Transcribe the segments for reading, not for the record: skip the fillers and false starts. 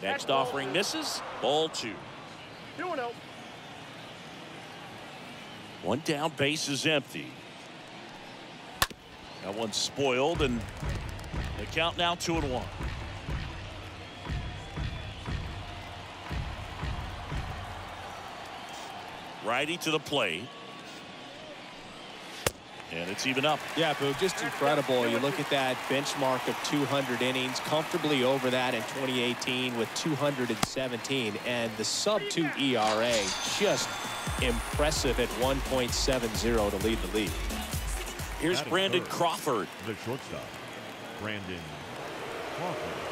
Next offering misses. Ball 2. 2-0. One down, base is empty. That one's spoiled, and the count now 2-1. Righty to the plate. And it's even up. Yeah, Boog, just incredible. You look at that benchmark of 200 innings, comfortably over that in 2018 with 217. And the sub-2 ERA, just impressive at 1.70 to lead the league. Here's Brandon Crawford. The shortstop, Brandon Crawford.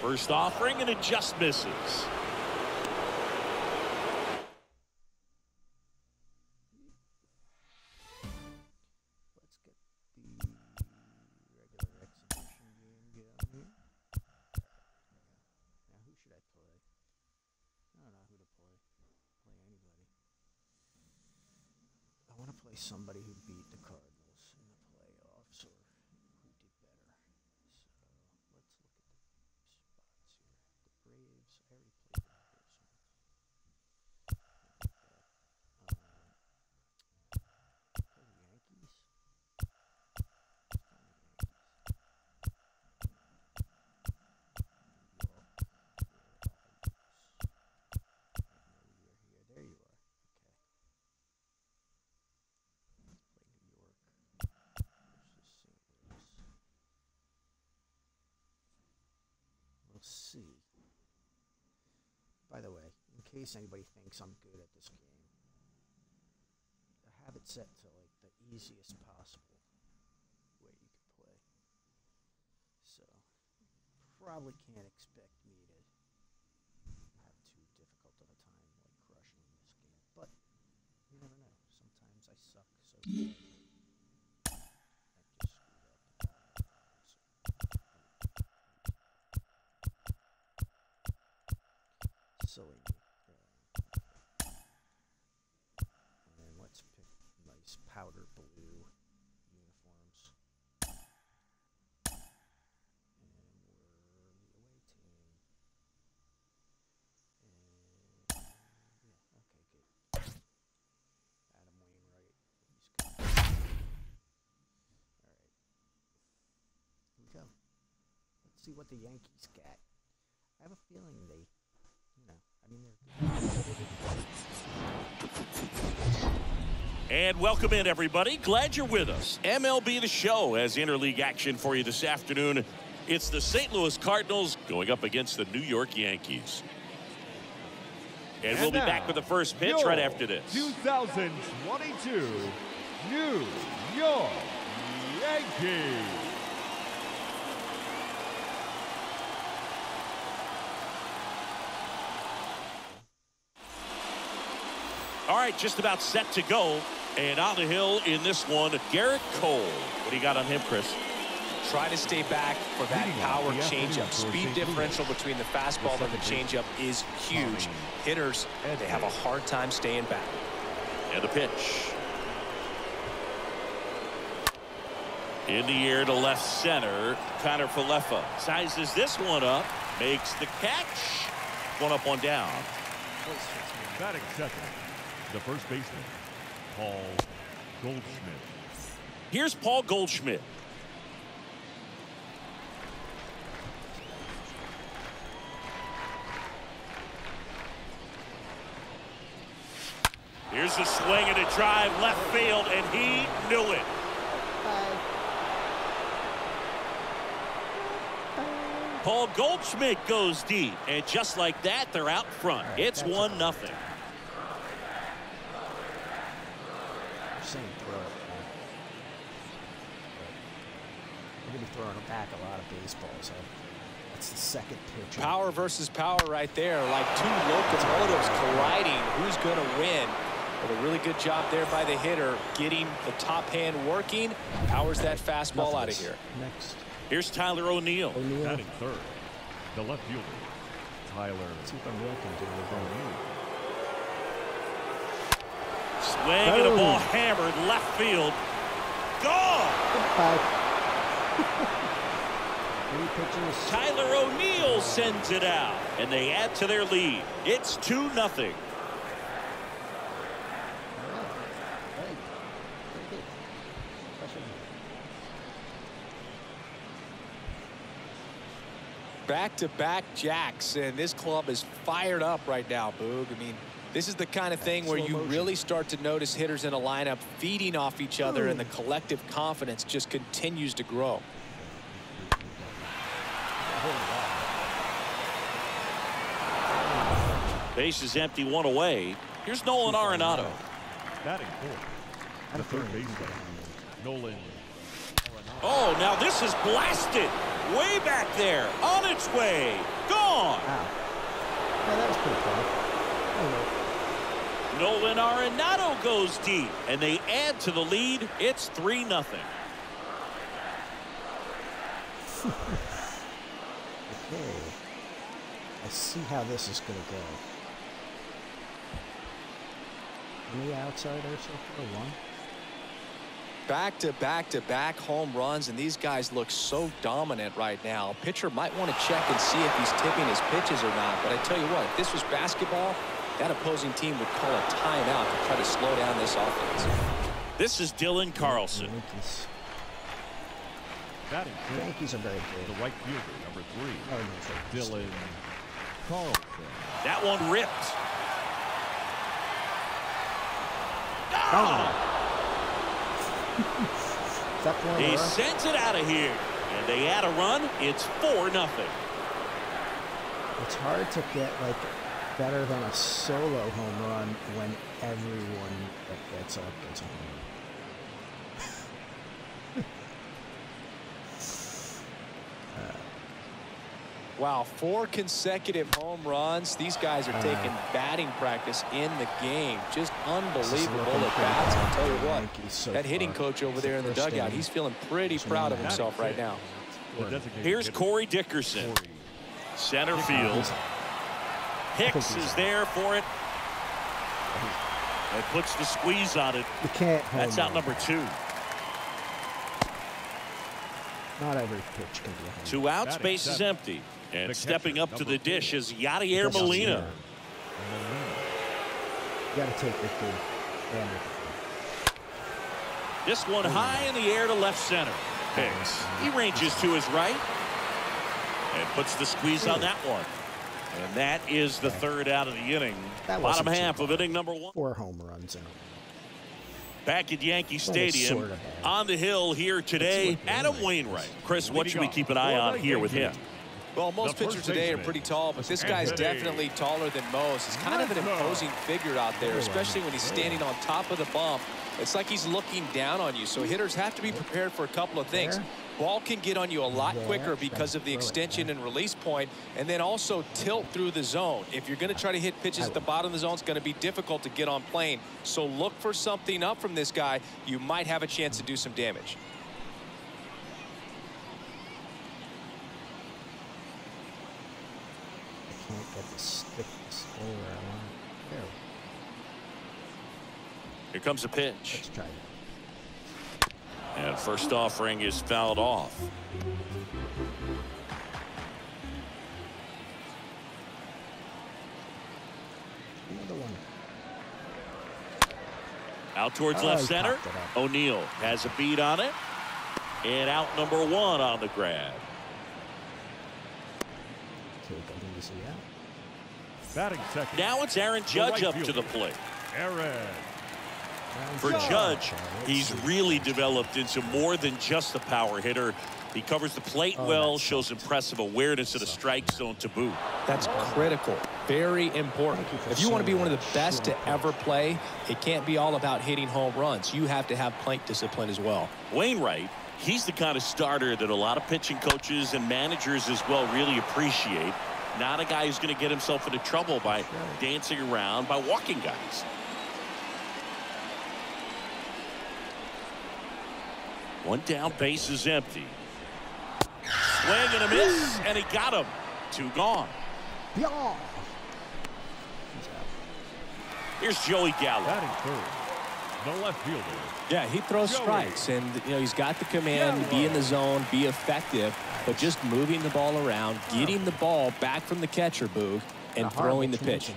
First offering, and it just misses. Somebody who beat the Cardinals in the playoffs or who did better. So let's look at the spots here. The Braves, I already played the Braves one. The Yankees. There you are. See. By the way, in case anybody thinks I'm good at this game, I have it set to like the easiest possible way you could play. So, probably can't expect me to have too difficult of a time like crushing this game. But you never know. Sometimes I suck. So. Silly. And let's pick nice powder blue uniforms. And we're the away team. And yeah, okay, good. Adam Wainwright. He's good. All right. Here we go. Let's see what the Yankees got. I have a feeling they. And welcome in, everybody. Glad you're with us. MLB The Show has interleague action for you this afternoon. It's the St. Louis Cardinals going up against the New York Yankees. And we'll be back with the first pitch right after this. 2022 New York Yankees. All right, just about set to go. And on the hill in this one, Garrett Cole. What do you got on him, Chris? Try to stay back for that power changeup. Speed differential between the fastball and the changeup is huge. Hitters, they have a hard time staying back. And the pitch. In the air to left center, Connor Falefa sizes this one up, makes the catch. One up, one down. Batting second, the first baseman, Paul Goldschmidt. Here's Paul Goldschmidt. Here's a swing and a drive left field, and he knew it. Paul Goldschmidt goes deep, and just like that, they're out front. It's 1-0. Saying throw it. We're going to be throwing back a lot of baseballs. That's the second pitch. Power versus power right there, like two locomotives colliding. Who's going to win? But a really good job there by the hitter, getting the top hand working. Powers that fastball out of here. Next. Here's Tyler O'Neill. Batting third, the left fielder, Tyler O'Neill. Swing and a ball hammered left field. Gone! 3 pitches. Tyler O'Neill sends it out, and they add to their lead. It's 2-0. Back-to-back jacks, and this club is fired up right now, Boog. I mean, this is the kind of thing where you really start to notice hitters in a lineup feeding off each other, and the collective confidence just continues to grow. Base is empty, 1 away. Here's Nolan Arenado. Batting fourth, the third baseman, Nolan. Oh, now this is blasted. Way back there. On its way. Gone. Wow. Yeah, that was pretty cool. Nolan Arenado goes deep, and they add to the lead. It's 3-0. Okay. I see how this is going to go. Any outsiders so far? 1. Back-to-back-to-back home runs, and these guys look so dominant right now. Pitcher might want to check and see if he's tipping his pitches or not, but I tell you what, if this was basketball, that opposing team would call a timeout to try to slow down this offense. This is Dylan Carlson. Yankees. Batting fifth, Yankees are very good. the right fielder, number 3, Cardinals are Dylan Carlson. That one ripped. Oh. He sends it out of here, and they add a run. It's 4-0. It's hard to get like better than a solo home run when everyone that gets up gets a home run. Wow, 4 consecutive home runs. These guys are taking batting practice in the game. Just unbelievable at bats. I'll tell you what, that hitting coach over there in the dugout, he's feeling pretty proud of himself right now. Here's Corey Dickerson. Center field. Hicks is there for it. And puts the squeeze on it. You can't. That's out number 2. Not every pitch can be a home run. 2 outs, base is empty. And stepping up to the dish is Yadier Molina. You got to take your kid. This one high in the air to left center. Hicks. He ranges to his right and puts the squeeze on that one. And that is the 3rd out of the inning. Bottom half of inning number 1. 4 home runs in a Back at Yankee Stadium, on the hill here today, Adam Wainwright. Chris, what should we keep an eye on here with him? Well, most pitchers today are pretty tall, but this guy's definitely taller than most. He's kind of an imposing figure out there, especially when he's standing on top of the bump. It's like he's looking down on you, so hitters have to be prepared for a couple of things. Ball can get on you a lot quicker because of the extension and release point, and then also tilt through the zone. If you're going to try to hit pitches at the bottom of the zone, it's going to be difficult to get on plane. So look for something up from this guy. You might have a chance to do some damage. I can't get the stick to stay where I want it. There. Here comes a pitch. Let's try it. And first offering is fouled off. Another one. Out towards left center. O'Neill has a beat on it. And out number 1 on the grab. Take an easy out. Batting second. Now it's Aaron Judge up to the plate. Aaron. For Judge, he's really developed into more than just a power hitter. He covers the plate well, shows impressive awareness of the strike zone to boot. That's critical, very important. If you want to be one of the best to ever play, it can't be all about hitting home runs. You have to have plate discipline as well. Wainwright, he's the kind of starter that a lot of pitching coaches and managers as well really appreciate. Not a guy who's going to get himself into trouble by dancing around, by walking guys. One down, base is empty. Swing and a miss, and he got him. 2 gone. Yeah. Here's Joey Gallo. Batting third, The left fielder. Yeah, he throws strikes, and he's got the command, be in the zone, be effective, but just moving the ball around, getting the ball back from the catcher, Boog, and throwing the pitch.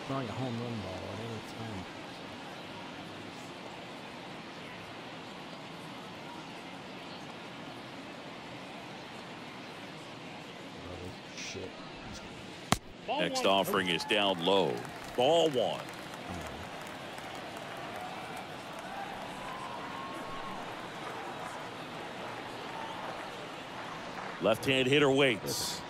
Throwing a home run ball at any time. Shit. Next offering is down low. Ball 1. Left-hand hitter waits.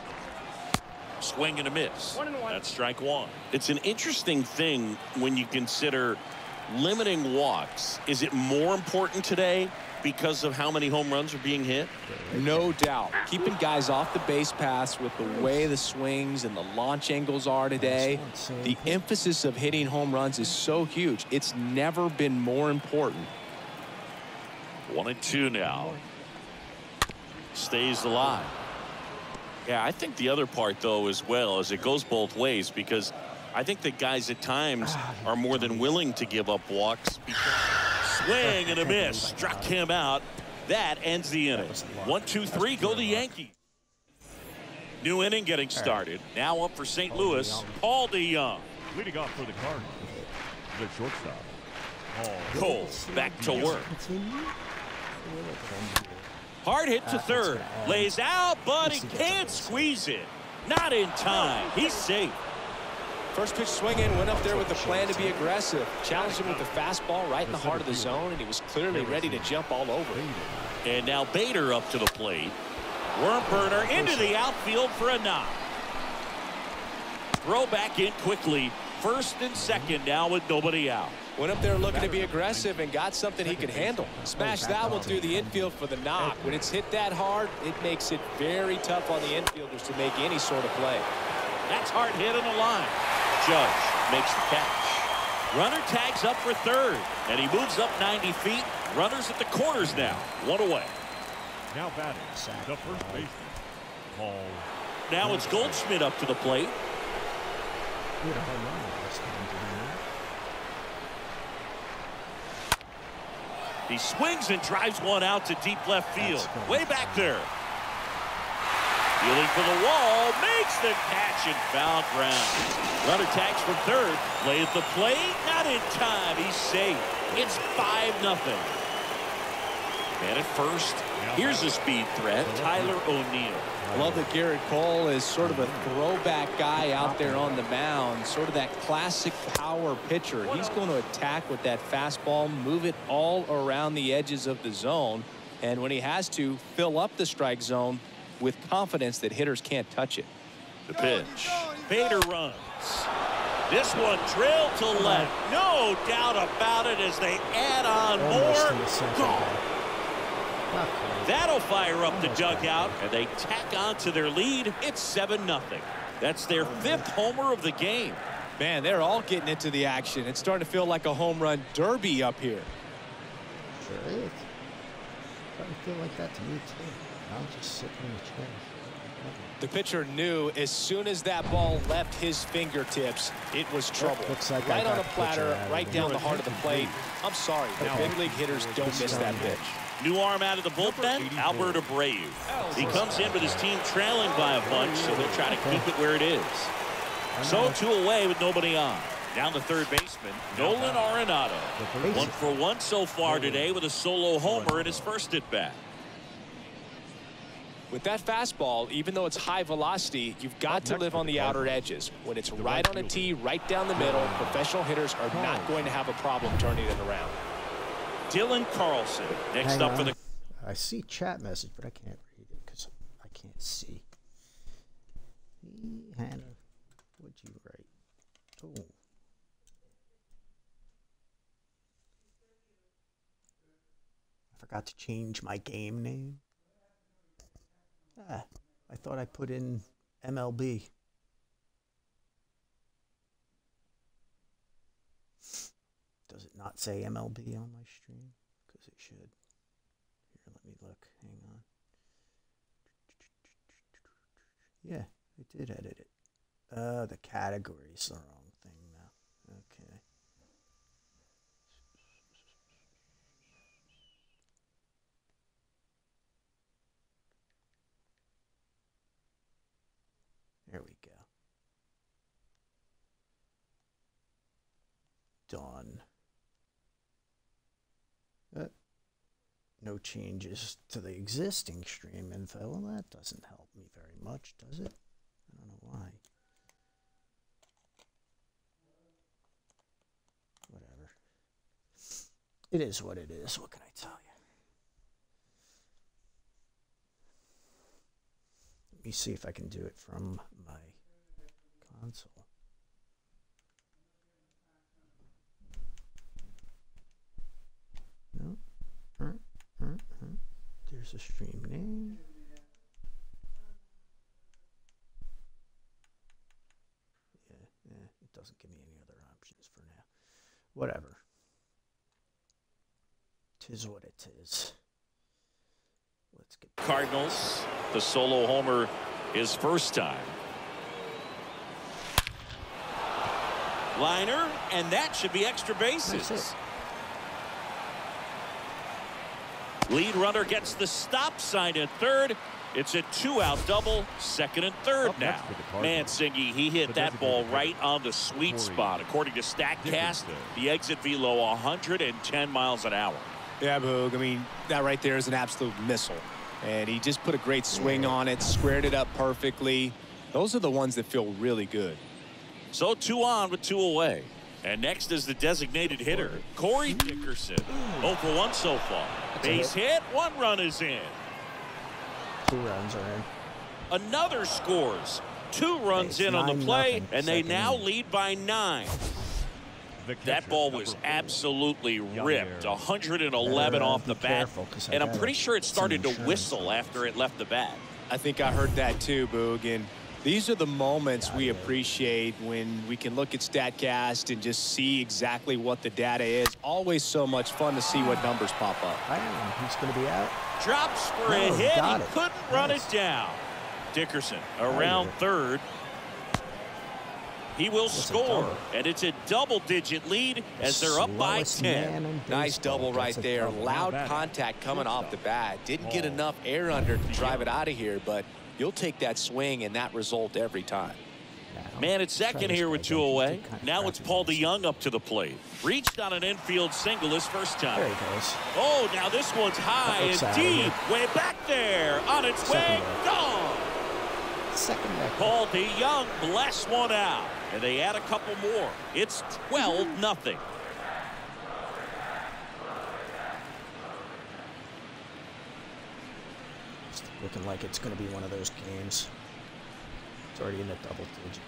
Swing and a miss. That's strike 1. It's an interesting thing when you consider limiting walks. Is it more important today because of how many home runs are being hit? No doubt. Keeping guys off the base paths with the way the swings and the launch angles are today. The emphasis of hitting home runs is so huge. It's never been more important. 1-2 now. Stays alive. Yeah, I think the other part, though, as well, is it goes both ways, because I think that guys at times are more than willing to give up walks. Swing and a miss. Struck him out. That ends the inning. 1-2-3, go the Yankees. New inning getting started. Now up for St. Louis, Paul DeYoung. Leading off for the Cardinals, the shortstop, Cole back to work. Hard hit to third. Lays out, but he can't squeeze it. Not in time. He's safe. First pitch swinging, went up there with the plan to be aggressive. Challenged him with the fastball right in the heart of the zone, and he was clearly ready to jump all over it. And now Bader up to the plate. Worm burner into the outfield for a knock. Throw back in quickly. First and second now with nobody out. Went up there looking to be aggressive and got something he could handle. Smashed that one through the infield for the knock. When it's hit that hard, it makes it very tough on the infielders to make any sort of play. That's hard hit on the line. Judge makes the catch. Runner tags up for third, and he moves up 90 feet. Runners at the corners now. One away. now batting, the first baseman, Paul. Now it's Goldschmidt up to the plate. He had a home run last time, didn't he? He swings and drives one out to deep left field. Way back there. Dealing for the wall, makes the catch and foul ground. Runner tags from third. Play at the plate, not in time. He's safe. It's 5-0. Man at first. Here's a speed threat, Tyler O'Neill. Love that Garrett Cole is sort of a throwback guy out there on the mound, sort of that classic power pitcher. He's going to attack with that fastball, move it all around the edges of the zone, and when he has to, fill up the strike zone with confidence that hitters can't touch it. The pitch. Bader runs. This one drilled to left. No doubt about it as they add on more. That'll fire up the dugout, and they tack on to their lead. It's 7-0. That's their 5th homer of the game. Man, they're all getting into the action. It's starting to feel like a home run derby up here. Sure is. Starting to feel like that to me, too. I'm just sitting in the chair. The pitcher knew as soon as that ball left his fingertips, it was trouble. Looks like right on a platter, right down the heart of the plate. I'm sorry, the big league hitters don't miss that pitch. New arm out of the bullpen, Albert Abreu. He comes in with his team trailing by a bunch, so he'll try to keep it where it is. So 2 away with nobody on. Down the third baseman, Nolan Arenado. 1 for 1 so far today with a solo homer in his first at-bat. With that fastball, even though it's high velocity, you've got to live on the outer edges. When it's right on a tee, right down the middle, professional hitters are not going to have a problem turning it around. Dylan Carlson next up for the... I see chat message, but I can't read it because I can't see. Hannah, what'd you write? Oh. I forgot to change my game name. I thought I put in MLB. Does it not say MLB on my stream? Because it should. Here, let me look. Hang on. Yeah, I did edit it. The category is the wrong thing now. Okay. done. No changes to the existing stream info. Well, that doesn't help me very much, does it? I don't know why. Whatever. It is what it is. What can I tell you? Let me see if I can do it from my console. No. There's a stream name. Yeah, it doesn't give me any other options for now. Whatever. 'Tis what it is. Let's get Cardinals. The solo homer his first time. Liner, and that should be extra bases. That's it. Lead runner gets the stop sign at third. It's a 2-out double, second and third Up next now. for the Cardinals, Mansingi, he hit the that ball designated right on the sweet Corey spot. According to StatCast, Dickinson. the exit velo 110 miles an hour. Yeah, Boog. I mean, that right there is an absolute missile. And he just put a great swing on it, squared it up perfectly. Those are the ones that feel really good. So 2 on with 2 away. And next is the designated hitter, Corey Dickinson. 0 for 1 so far. Base hit, 1 run is in. 2 runs are in. Another scores. 2 runs It's in on the play, 9-0, and they second now inning. lead by 9. The That catcher, ball number was 4, absolutely ripped. Yair. 111 Better, off the be bat. careful, 'cause I And I'm got pretty sure it some started to insurance whistle on after it left the bat. I think I heard that too, Boog. And these are the moments we Yeah. appreciate when we can look at StatCast and just see exactly what the data is. Always so much fun to see what numbers pop up. He's going to be out. Drops for No, a hit. He got it. couldn't run Nice. it down. Dickinson around third. He will That's a score, double. and it's a double-digit lead as they're up by Slowest 10. man in Nice baseball double right gets a there. double. Loud bad. contact coming off the bat. Didn't get Ball. enough air under to drive it out of here, but you'll take that swing and that result every time. Now, Man at try second this here guy with again. 2 He's away. kinda Now it's crappy Paul guys. DeYoung up to the plate. Reached on an infield single his first time. There he goes. Oh, now this one's high That and looks out of deep. here. Way back there. On its way. Second ball. Gone. Second back. Paul DeYoung bless one out. And they add a couple more. It's 12-0. It's looking like it's going to be one of those games. It's already in the double digits.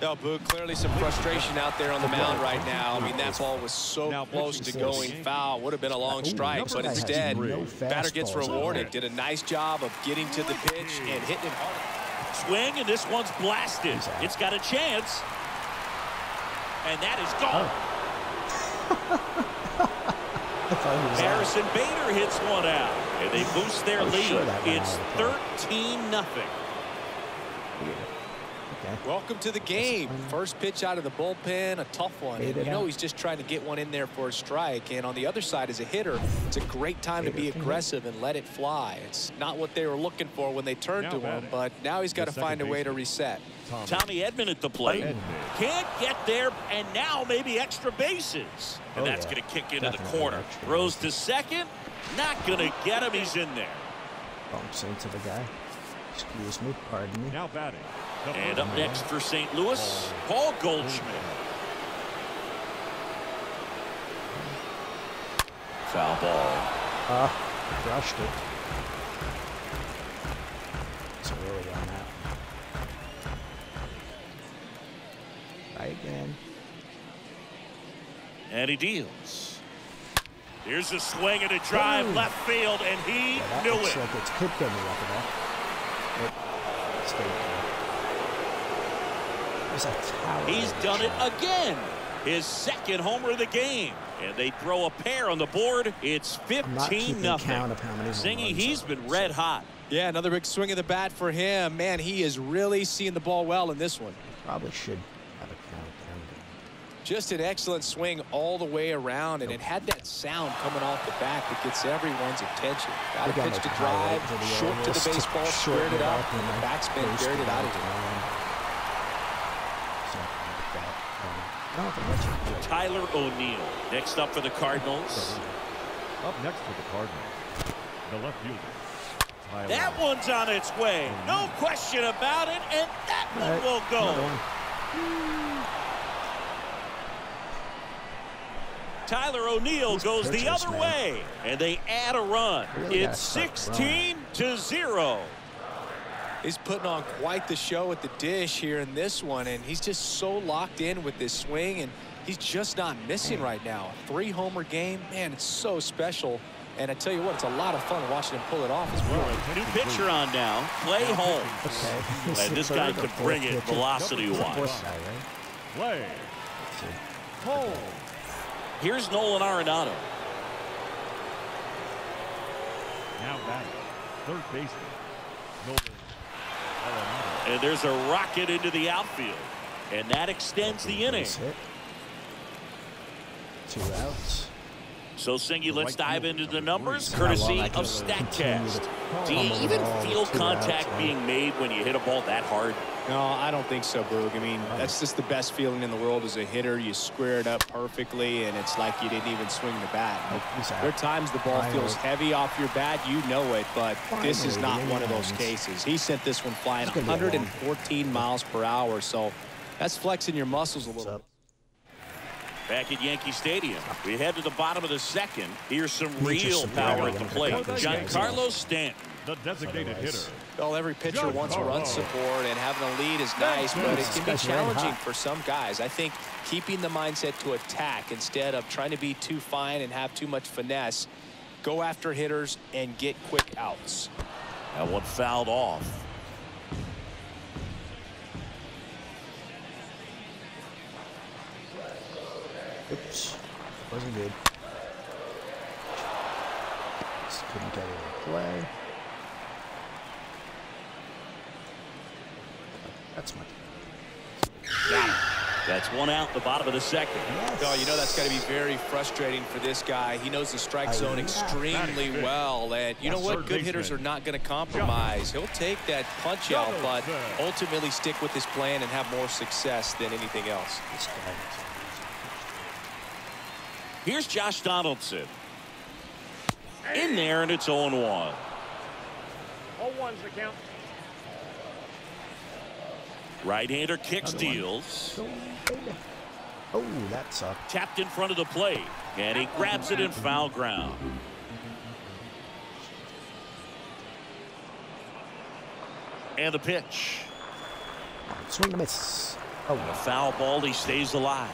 No, Boog, clearly some frustration out there on the mound right now. I mean, that ball was so Now close to pitching going for foul. Would have been a long Ooh, strike, number but nine has instead, no batter gets fastballs. rewarded. Did a nice job of getting to the pitch and hitting it hard. Swing, and this one's blasted. He's out. It's got a chance. And that is gone. I thought he was out. Harrison Bader hits one out. And they boost their Oh, lead. sure, that went It's out of the 13-0. Okay. Welcome to the game. First pitch out of the bullpen, a tough one. Fade And it you know out. he's just trying to get one in there for a strike. And on the other side, as a hitter, it's a great time to Bader be can hit. aggressive and let it fly. It's not what they were looking for when they turned Now to him, batting. but now he's got to The find a second way to baseman. reset. Tommy Edman at the plate. Edman. Can't get there, and now maybe extra bases. And Oh, that's yeah. going to kick into Definitely the corner. extra Throws to second. Not going to get him. He's in there. Bumps into the guy. Excuse me. Pardon me. Now batting. the And first up next for St. Louis, Paul Goldschmidt. Foul ball. Brushed it. It's really on that. Try again. And he deals. Here's a swing and a drive Ooh. left field, and he Yeah, that knew looks it. like it could go to the upper deck. It stayed there. There's a tower. He's there, done it Chad. again. His second homer of the game. And they throw a pair on the board. It's I'm not keeping 15-0. count of how many home Zingy, runs he's I've been already red said. hot. Yeah, another big swing of the bat for him. Man, he is really seeing the ball well in this one. Probably should have a countdown going. Just an excellent swing all the way around, and it had that sound coming off the bat that gets everyone's attention. Got a Again, pitch to like drive, highlight video short to the just baseball, shorten squared it up, and and the then backspin post buried it out of at here. the end. Something like that. I don't have to let you do it. Tyler O'Neill next up for the Cardinals. Up next for the Cardinals, the left fielder. Tyler. That one's on its way. No question about it, and that one will go. Tyler O'Neill goes the other way, and they add a run. It's 16-0. He's putting on quite the show at the dish here in this one, and he's just so locked in with this swing, and he's just not missing right now. 3-homer game, man, it's so special. And I tell you what, it's a lot of fun watching him pull it off as well. New pitcher on now, Clay Holmes. Okay. And this guy could bring it velocity-wise. Play. Holmes. Here's Nolan Arenado. Now batting, third baseman, Nolan Arenado. And there's a rocket into the outfield. And that extends the inning. 2 outs. So, Singy, let's dive into the numbers, courtesy of StatCast. Do you even feel contact being made when you hit a ball that hard? No, I don't think so, Boog. I mean, that's just the best feeling in the world as a hitter. You square it up perfectly, and it's like you didn't even swing the bat. There are times the ball feels heavy off your bat. You know it, but this is not one of those cases. He sent this one flying 114 miles per hour, so that's flexing your muscles a little. Back at Yankee Stadium, we head to the bottom of the second. Here's some real power at the plate. Giancarlo Stanton. The designated hitter. Well, every pitcher wants run support, and having a lead is nice, but it can be challenging for some guys. I think keeping the mindset to attack instead of trying to be too fine and have too much finesse, go after hitters and get quick outs. That one fouled off. Oops. Wasn't good. Just couldn't get it in play. That's much better. That's one out in the bottom of the second. Yes. Oh, you know that's got to be very frustrating for this guy. He knows the strike zone extremely well, and you know what? Good hitters are not going to compromise. He'll take that punch out, but ultimately stick with his plan and have more success than anything else. This guy is Here's Josh Donaldson. In there, and it's 0-1. 0-1's the count. Right-hander kicks, deals. Oh, that sucked. Tapped in front of the plate, and he grabs it in foul ground. And the pitch. Swing and miss. Oh, A foul ball, he stays alive.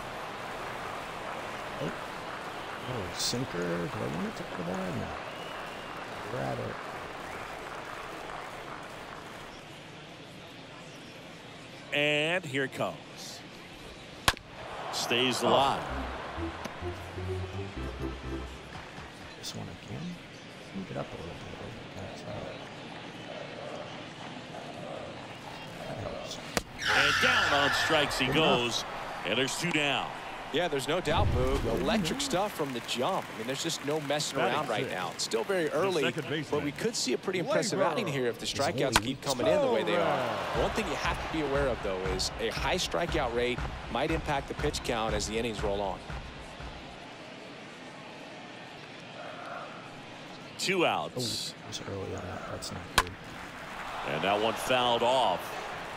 oh, sinker. Do I want it to go there? No. Grab it. And here it comes. Stays alive. This one again. Move it up a little bit. That helps. And down on strikes he goes. And there's 2 down. Yeah, there's no doubt, Boog. Electric stuff from the jump. I mean, there's just no messing around right now. It's still very early, but we could see a pretty impressive outing here if the strikeouts keep coming in the way they are. One thing you have to be aware of, though, is a high strikeout rate might impact the pitch count as the innings roll on. 2 outs. Oh, it was early on that. That's not good. And that one fouled off.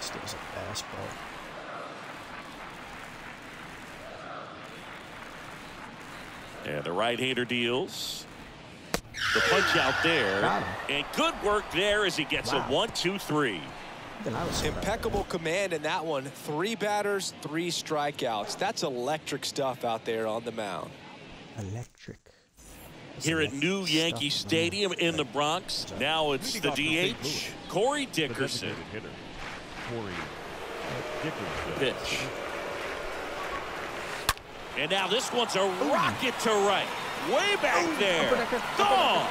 Stays a fastball. And the right-hander deals. The punch out there. And good work there as he gets a 1-2-3. Impeccable command in that one. 3 batters, 3 strikeouts. That's electric stuff out there on the mound. Electric. Here at New Yankee Stadium in the Bronx. Now it's the DH, Corey Dickerson. Pitch. And now this one's a rocket to right. Way back there. Gone.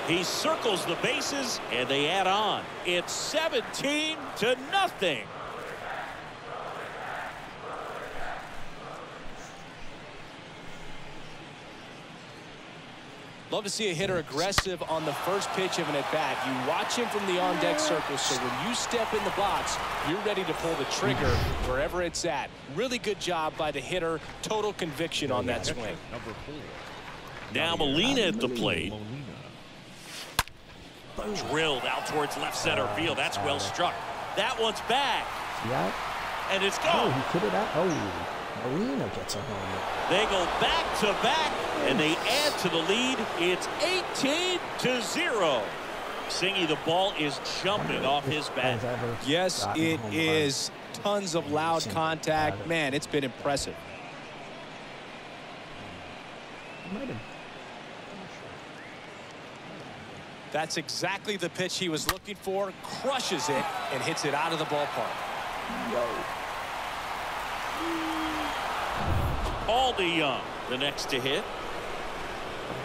He circles the bases, and they add on. It's 17-0. Love to see a hitter aggressive on the first pitch of an at-bat. You watch him from the on-deck circle, so when you step in the box, you're ready to pull the trigger wherever it's at. Really good job by the hitter. Total conviction on that swing. Number 4. Now Molina at the plate. Drilled out towards left center field. That's well struck. That one's back. Yeah. And it's Oh, gone. he put it out. Oh, Molina gets a home run. They go back to back, and they add to the lead. It's 18-0. Singy, the ball is jumping off his bat. Yes, it is. Tons of loud contact. Man, it's been impressive. That's exactly the pitch he was looking for. Crushes it and hits it out of the ballpark. Aldi Young, the next to hit.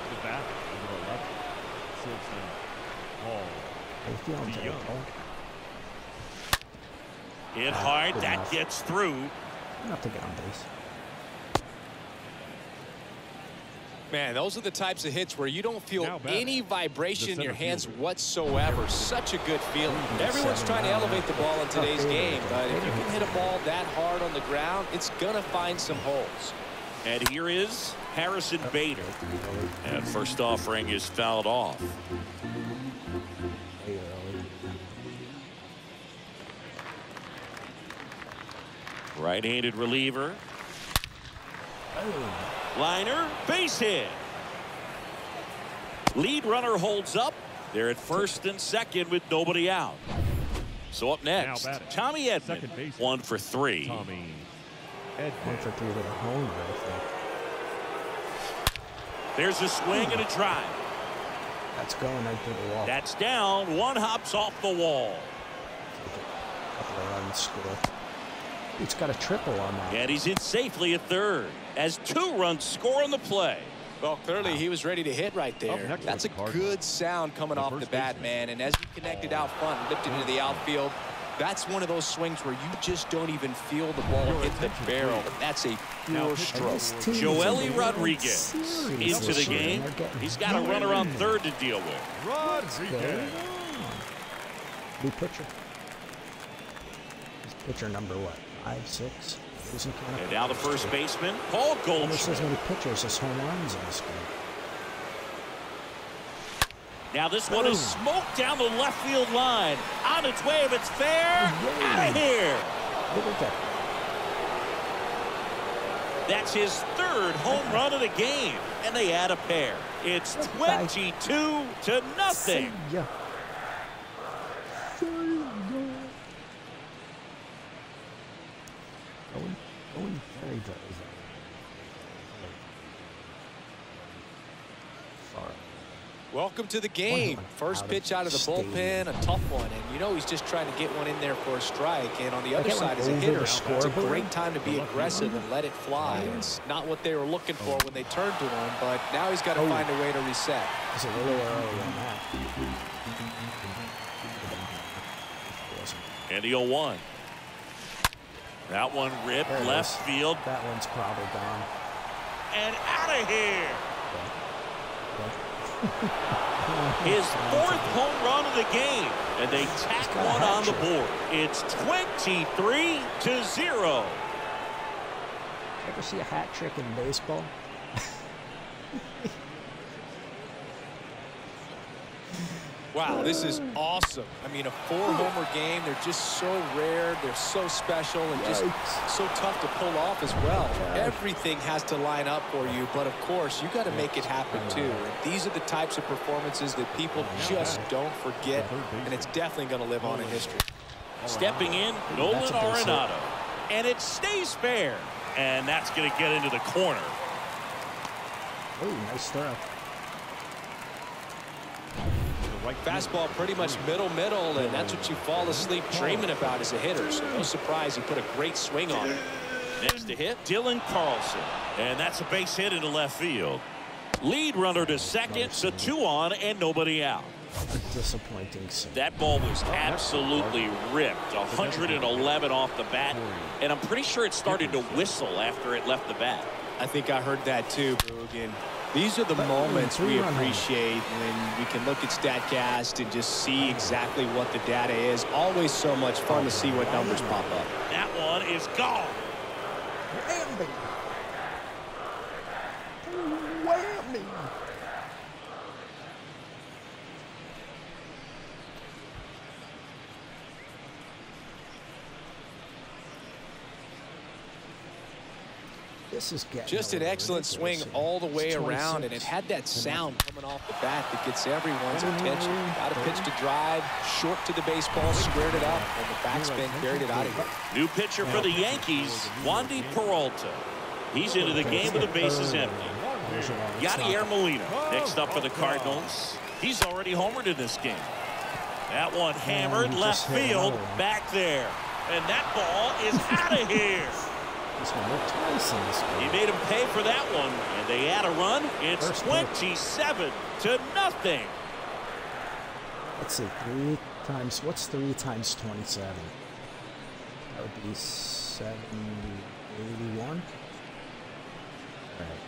The bat, number 11. Silson, Hall, DeYoung. Hit hard. Good That enough. gets through. Enough to get on base. Man, those are the types of hits where you don't feel Now batting, any vibration in the your center hands fielder. whatsoever. Such a good feeling. Everyone's trying to elevate the ball in today's game, but if you can hit a ball that hard on the ground, it's going to find some holes. And here is Harrison Bader. And first offering is fouled off. Right-handed reliever. Liner, base hit. Lead runner holds up. They're at first and second with nobody out. So up next, Now batting. Tommy Edman, Second baseman. 1 for 3. Tommy One Edman. for 3 with a home run, I think. There's a swing and a drive. That's going right through the wall. That's down. One hops off the wall. A couple of runs score. He's got a triple on that. And he's in safely at third as 2 runs score on the play. Well, clearly he was ready to hit right there. Up next That's a was the Cardinals. good sound coming The off the first bat, baseman. man. And as he connected out front and lifted into the outfield, that's one of those swings where you just don't even feel the ball Your hit the attention, barrel. please. That's a Now pure pitching. stroke. This team is Joely in the Rodriguez Series into this the year, game. and they're getting He's got a runner on third to deal with. Rodriguez. New pitcher. He's pitcher number what? 5, 6. And now the first baseman, Paul Almost as Goldschmidt. many pitchers as home runs in this game. Now this one is smoked down the left field line. On its way, if it's fair, out of here. Look at that. That's his 3rd home run of the game, and they add a pair. It's 22-0. See ya. Going very, very far. Welcome to the game. First pitch out of the bullpen, a tough one. And you know he's just trying to get one in there for a strike. And on the other side as a hitter, it's a great time to be aggressive and let it fly. It's not what they were looking for when they turned to him, but now he's got to find a way to reset. It's a little early on that. And the 0-1. That one ripped There it left is. field That one's probably gone. and out of here. But His 4th home run of the game, and they tack got a one hat on the trick. board. It's 23-0. ever see a hat trick in baseball? Wow, this is awesome. I mean, a 4-homer game. They're just so rare. They're so special and just Yikes. so tough to pull off as well. Everything has to line up for you, but of course, you got to make it happen too. And these are the types of performances that people just don't forget, and it's definitely going to live on in history. Stepping in, Nolan That's a base hit. Arenado. And it stays fair. And that's going to get into the corner. Oh, nice throw. Fastball pretty much middle, and that's what you fall asleep dreaming about as a hitter. So no surprise he put a great swing on it. Next to hit, Dylan Carlson. And that's a base hit into left field. Lead runner to second, so 2 on and nobody out. A disappointing scene. That ball was absolutely ripped. 111 off the bat. And I'm pretty sure it started to whistle after it left the bat. I think I heard that too, Boog. And These are the moments we appreciate when we can look at StatCast and just see exactly what the data is. Always so much fun to see what numbers pop up. That one is gone. Whammy. Whammy. This is just an excellent swing all the way around, and it had that sound coming off the bat that gets everyone's attention. Got a pitch to drive, short to the baseball, squared it up, and the backspin carried it out of here. New pitcher for the Yankees, Wandy Peralta. He's into the game with the bases empty. Yadier Molina next up for the Cardinals. He's already homered in this game. That one hammered left field, back there. And that ball is out of here. He made him pay for that one, and they add a run. It's 27-0. Let's see, 3 times. What's 3 times 27? That would be 81. All right,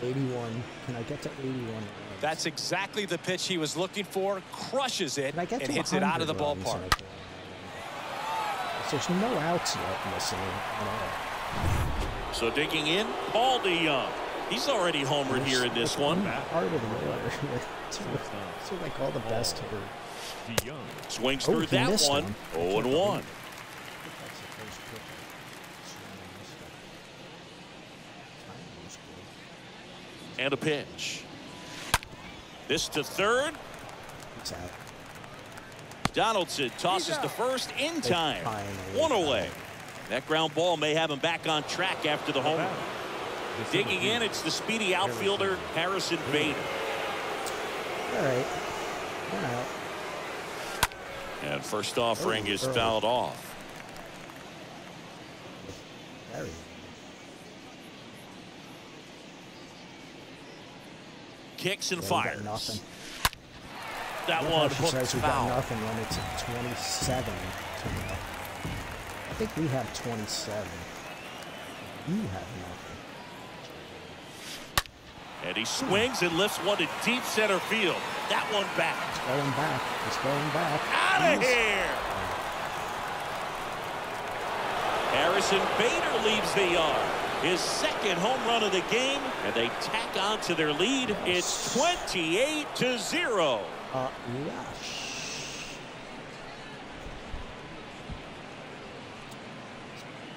81. Can I get to 81? That's exactly the pitch he was looking for. Crushes it and hits it out of the ballpark. There's no outs yet in this inning at all. So digging in, Paul DeYoung. He's already homered here in this one. Part of the order. So like all the best here. Swings through that one. 0-1. And a pitch. This to third. It's out. Donaldson tosses to first in time. 1 away. That ground ball may have him back on track after the home run. Digging in, it's the speedy outfielder, Harrison Bader. All right. 1 out. And first offering is fouled off. Very. Kicks and fires. Nothing. That one hooked We foul. got nothing when it's at 27. I think we have 27. You have nothing. And he swings and lifts one to deep center field. That one back. It's going back. It's going back. Out of here. Harrison Bader leaves the yard. His second home run of the game, and they tack on to their lead. It's 28-0. Rush.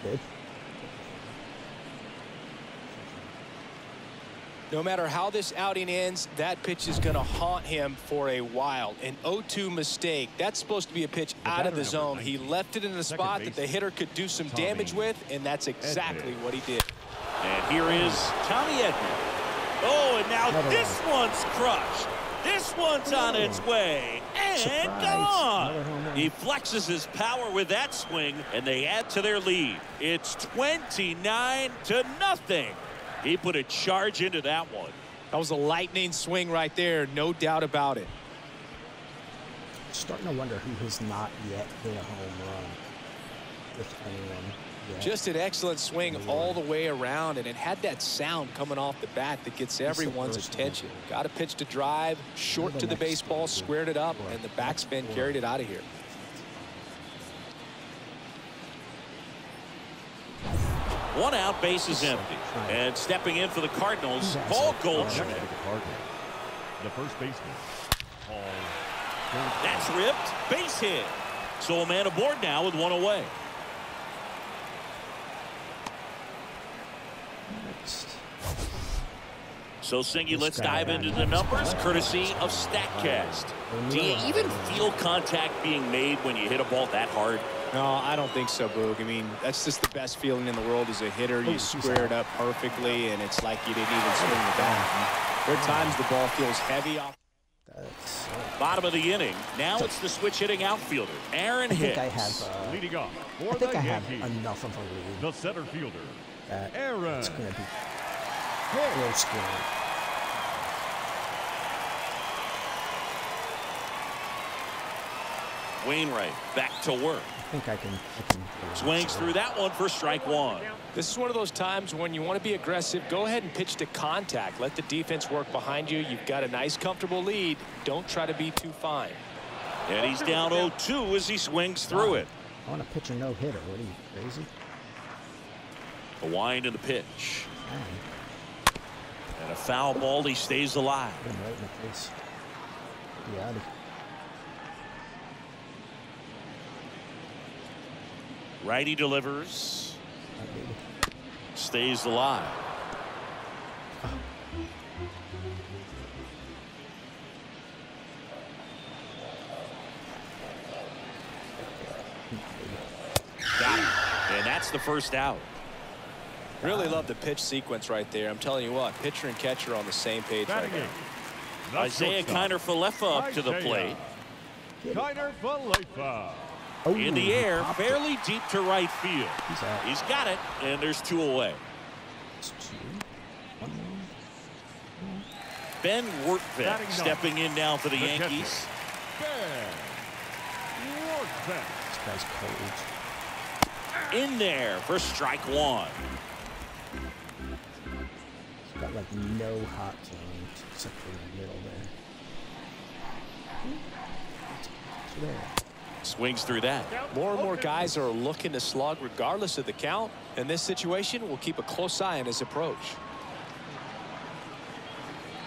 Good. No matter how this outing ends, that pitch is going to haunt him for a while. An 0-2 mistake. That's supposed to be a pitch out of the zone. He left it in a spot that the hitter could do some damage with, and that's exactly what he did. And here is Tommy Edman. Oh, and now this one's crushed. This one's on its way. And gone. He flexes his power with that swing, and they add to their lead. It's 29-0. He put a charge into that one. That was a lightning swing right there, no doubt about it. Starting to wonder who has not yet hit a home run, if anyone yet. Just an excellent swing all the way around, and it had that sound coming off the bat that gets everyone's attention. Got a pitch to drive, short to the baseball, squared it up, and the backspin carried it out of here. One out, base is empty. And stepping in for the Cardinals, Paul Goldschmidt. The first baseman, Paul. That's ripped. Base hit. So a man aboard now with 1 away. So, Singy, let's dive into the numbers, courtesy of StatCast. Do you even feel contact being made when you hit a ball that hard? No, I don't think so, Boog. I mean, that's just the best feeling in the world as a hitter. You square it up perfectly, and it's like you didn't even swing the bat. There are times the ball feels heavy off. Bottom of the inning. Now it's the switch hitting outfielder, Aaron Hicks. I have, Leading off for I think the I have Yankees, enough of a lead. the center fielder, That Aaron. it's going to be close game. Wainwright back to work. I think I can Swings through that one for strike one. This is one of those times when you want to be aggressive. Go ahead and pitch to contact. Let the defense work behind you. You've got a nice, comfortable lead. Don't try to be too fine. And he's down 0-2 as he swings through it. I want to pitch a no-hitter. What are you, crazy? A wind in the pitch. And a foul ball. He stays alive. Hit him right in the face. Yeah. Righty delivers. Stays alive. Got him. And that's the first out. Really love the pitch sequence right there. I'm telling you what, pitcher and catcher are on the same page right now. Isaiah Kiner-Falefa up to the plate. Kiner-Falefa. In the air, fairly deep to right field. He's got it, and there's 2 away. Ben Wortvik stepping in now for the Yankees. This guy's cold. In there for strike one. He's got like no hot zone except for in the middle there. Swings through that. More and more guys are looking to slug regardless of the count. In this situation, we'll keep a close eye on his approach.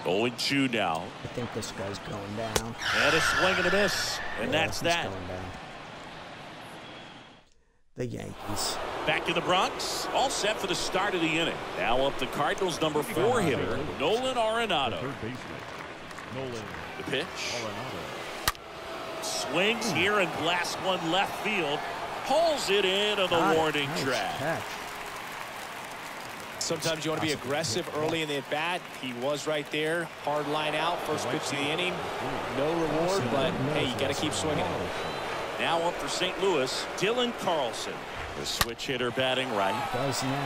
0-2 now. I think this guy's going down. And a swing and a miss. And that's that. Going down. The Yankees. Back in the Bronx. All set for the start of the inning. Now up the Cardinals' number 4 hitter, Nolan Arenado. Third baseman, Nolan The pitch. Arenado. Swings here and blasts one left field. Pulls it in on the warning track. Sometimes you want to be aggressive early in the at-bat. He was right there. Hard line out. First pitch of the inning. No reward, but hey, you got to keep swinging. Now up for St. Louis, Dylan Carlson. The switch hitter batting right.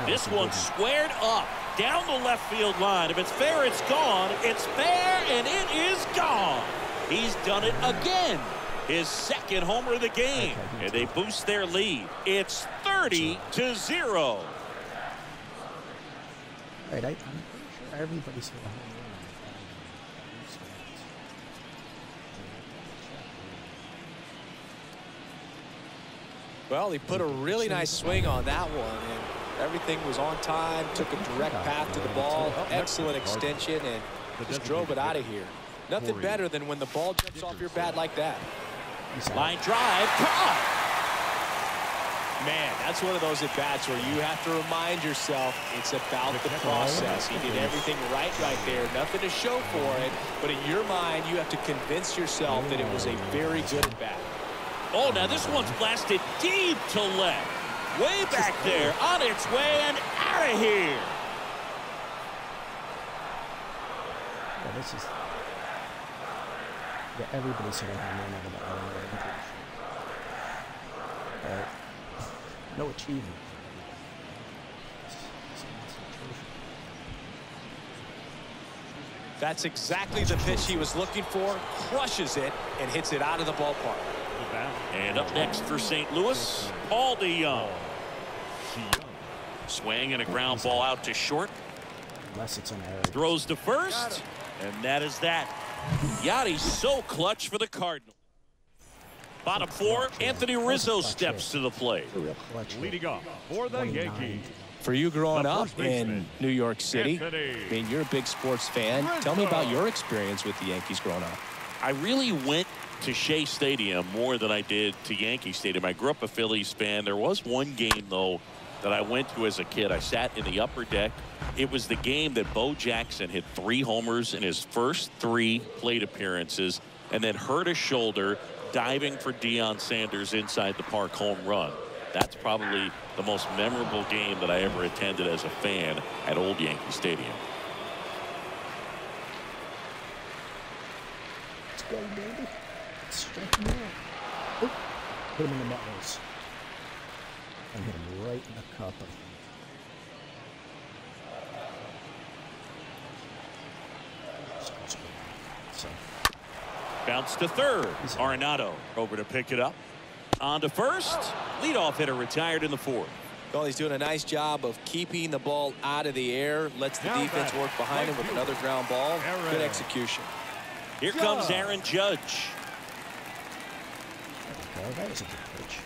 This one squared up down the left field line. If it's fair, it's gone. It's fair, and it is gone. He's done it again. His second homer of the game. And they boost their lead. It's 30-0. Right, I'm pretty sure everybody's hit a home run. Well, he put a really nice swing on that one, and everything was on time. Took a direct path to the ball. Excellent extension, and just drove it out of here. Nothing better than when the ball jumps off your bat like that. Line drive, caught. Man, that's one of those at-bats where you have to remind yourself it's about the process. He did everything right there. Nothing to show for it, but in your mind, you have to convince yourself that it was a very good at-bat. Oh, now this one's blasted deep to left. Way back there, on its way and out of here. Yeah, this is... Yeah, everybody's hitting home run over the other. No achievement. That's exactly the pitch he was looking for. Crushes it and hits it out of the ballpark. And up next for St. Louis, Paul DeYoung. Swing and a ground ball out to short. Unless it's an error. Throws to first, and that is that. Yachty's so clutch for the Cardinals. Bottom 4, Anthony Rizzo steps to the plate. Leading off for the Yankees. For you growing up in New York City, I mean, you're a big sports fan. Tell me about your experience with the Yankees growing up. I really went to Shea Stadium more than I did to Yankee Stadium. I grew up a Phillies fan. There was one game, though, that I went to as a kid. I sat in the upper deck. It was the game that Bo Jackson hit 3 homers in his first 3 plate appearances and then hurt a shoulder diving for Deion Sanders inside the park home run. That's probably the most memorable game that I ever attended as a fan at Old Yankee Stadium. Let's go, baby. Strike him out. Oop. Put him in the metals. And hit him right in the cup. Bounce to third. Arenado over to pick it up. On to first. Leadoff hitter retired in the fourth. Well, he's doing a nice job of keeping the ball out of the air. Lets the defense work behind him with another ground ball. Good execution. Here comes Aaron Judge. Oh, that was a good pitch.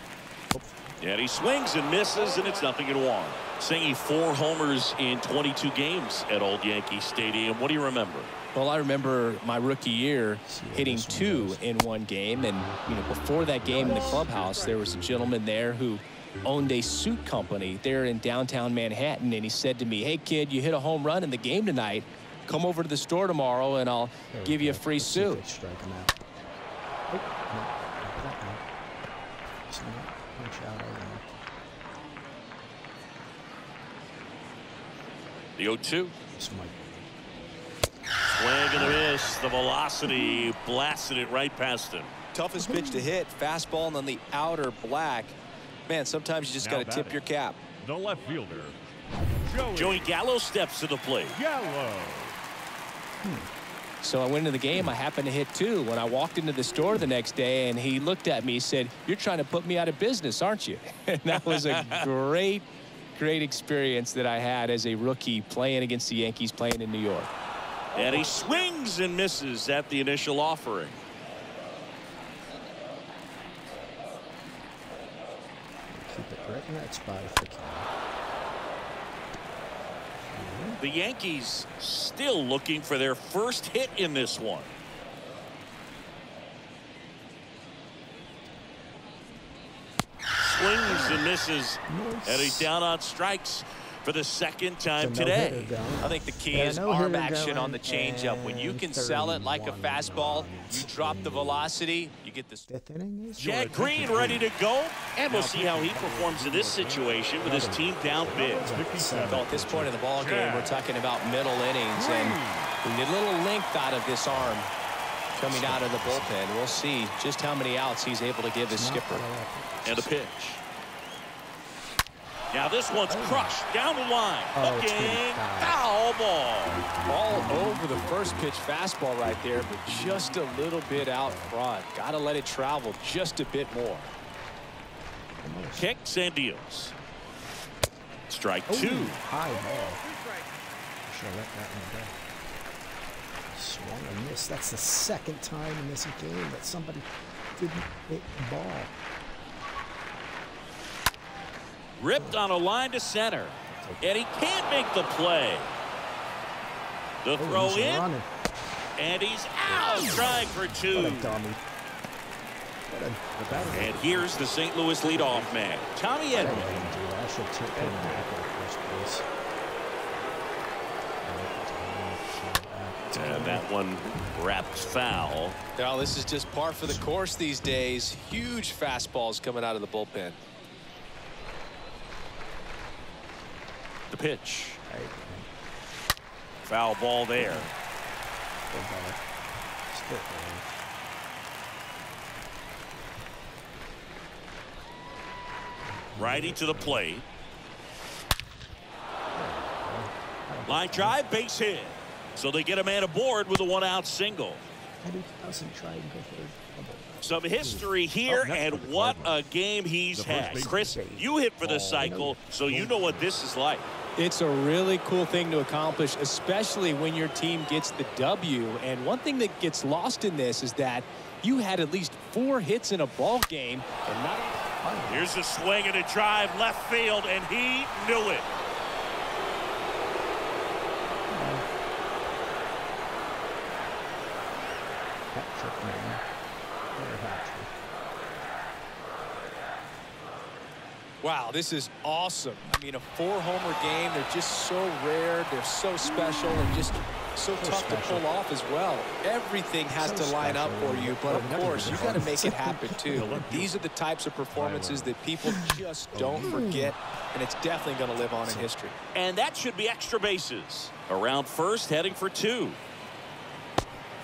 And he swings and misses, and it's 0-1. Singing 4 homers in 22 games at Old Yankee Stadium. What do you remember? Well, I remember my rookie year hitting 2 in one game. And, you know, before that game in the clubhouse, there was a gentleman there who owned a suit company there in downtown Manhattan. And he said to me, hey, kid, you hit a home run in the game tonight. Come over to the store tomorrow, and I'll give you a free suit. Strike him out. Oh, no. It's not punch out over The 0-2. this might Swing and a miss. The velocity blasted it right past him. Toughest pitch to hit. Fastball and then the outer black. Man, sometimes you just got to tip your cap. The left fielder, Joey Gallo steps to the plate. Gallo. So I went into the game. I happened to hit 2. When I walked into the store the next day, and he looked at me, he said, you're trying to put me out of business, aren't you? And that was a great experience that I had as a rookie playing against the Yankees, playing in New York. And he swings and misses at the initial offering. keep it right in that spot if they can. The Yankees still looking for their first hit in this one. Swings and misses, and he's down on strikes for the second time today. I think the key is arm action on the changeup. When you can sell it like a fastball, you drop the velocity, you get the... Fifth inning. Chad Green ready to go, and we'll see how he performs in this situation with his team down big. Well, at this point in the ball game, we're talking about middle innings, and we need a little length out of this arm coming out of the bullpen. We'll see just how many outs he's able to give his skipper. And a pitch. Now this one's crushed down the line. Hooking, foul ball. All over the first pitch fastball right there, but just a little bit out front. Got to let it travel just a bit more. Kicks and deals. Strike 2. High ball. Should have let that one go. Swung and missed. That's the second time in this game that somebody didn't hit the ball. Ripped on a line to center, and he can't make the play. The throw in, running. And he's out, trying for 2. What a dummy. And here's the St. Louis leadoff man, Tommy Edman. I should tip him back in first base. And that one wrapped foul. Now, this is just par for the course these days. Huge fastballs coming out of the bullpen. The pitch. Foul ball there. Righty to the plate. Line drive, base hit. So they get a man aboard with a 1-out single. Some history here, and what a game he's had. Chris, you hit for the cycle, so you know what this is like. It's a really cool thing to accomplish, especially when your team gets the W. And one thing that gets lost in this is that you had at least 4 hits in a ball game. And not... Here's a swing and a drive left field, and he knew it. Wow, this is awesome. I mean, a 4-homer game. They're just so rare. They're so special and just so tough to pull off as well. Everything has to line up for you, but of course, you got to make it happen too. These are the types of performances that people just don't forget, and it's definitely going to live on in history. And that should be extra bases. Around first, heading for 2.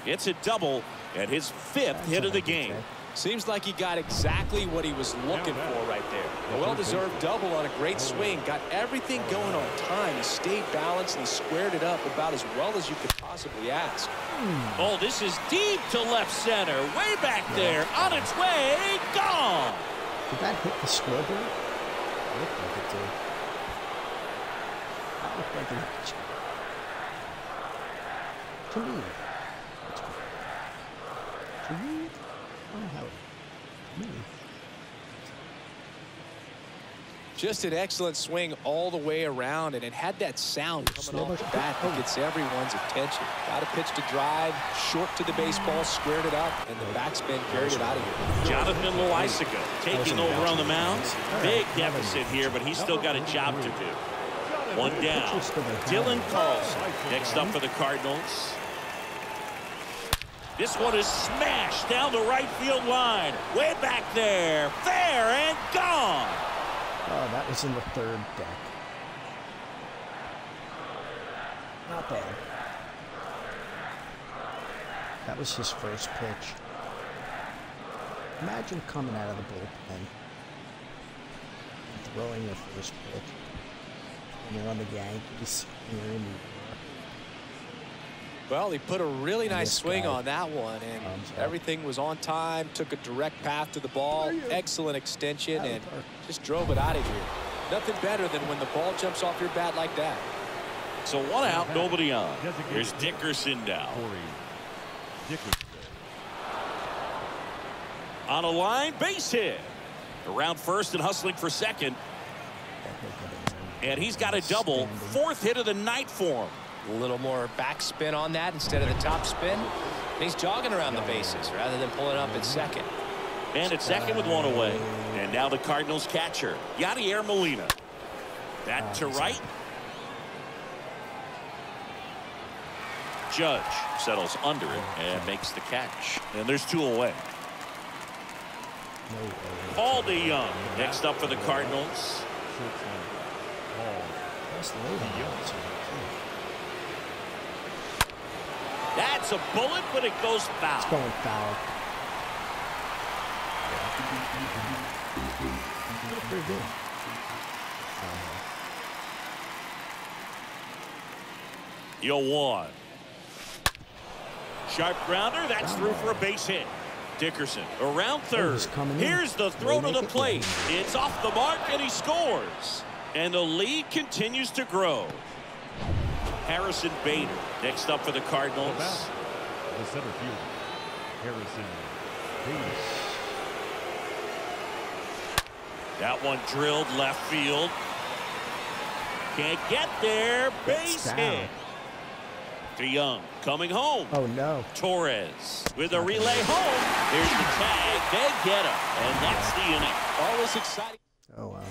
It's a double, and his 5th hit of the game. Seems like he got exactly what he was looking for right there. A well-deserved double on a great swing. Got everything going on time. He stayed balanced and he squared it up about as well as you could possibly ask. Oh, this is deep to left center. Way back there. On its way. Gone. Did that hit the scoreboard? It looked like it did. That looked like it hit the scoreboard. To me. To me? Oh, how? To me. Just an excellent swing all the way around, and it had that sound coming off the bat that gets everyone's attention. Got a pitch to drive, short to the baseball, squared it up, and the backspin carried it out of here. Jonathan Loisaga taking over on the mound. Big deficit here, but he's still got a job to do. One down. Dylan Carlson next up for the Cardinals. This one is smashed down the right field line. Way back there. Fair and gone. Oh, that was in the third deck. Not bad. That was his first pitch. Imagine coming out of the bullpen and throwing your first pitch when you're on the Yankees and you're in New York. Well, he put a really nice swing on that one, and everything was on time, took a direct path to the ball, excellent extension, and just drove it out of here. Nothing better than when the ball jumps off your bat like that. So one out, nobody on. Here's Dickerson now. On a line, base hit. Around first and hustling for second. And he's got a double. Fourth hit of the night for him. A little more backspin on that instead of the top spin. And he's jogging around the bases rather than pulling up at second. And at second with one away. And now the Cardinals catcher, Yadier Molina. That to right. Judge settles under it and makes the catch. And there's two away. Paul DeYoung next up for the Cardinals. That's a bullet, but it goes foul. It's going foul. Pretty good. Yo-1. Sharp grounder. That's through for a base hit. Dickerson around third. Here's the throw to the plate. It's off the mark, and he scores. And the lead continues to grow. Harrison Bader next up for the Cardinals. The center fielder, Harrison Bader. That one drilled left field. Can't get there. Base hit. DeYoung coming home. Oh, no. Torres with a relay home. Here's the tag. They get him. And that's the inning. Always exciting. Oh, wow.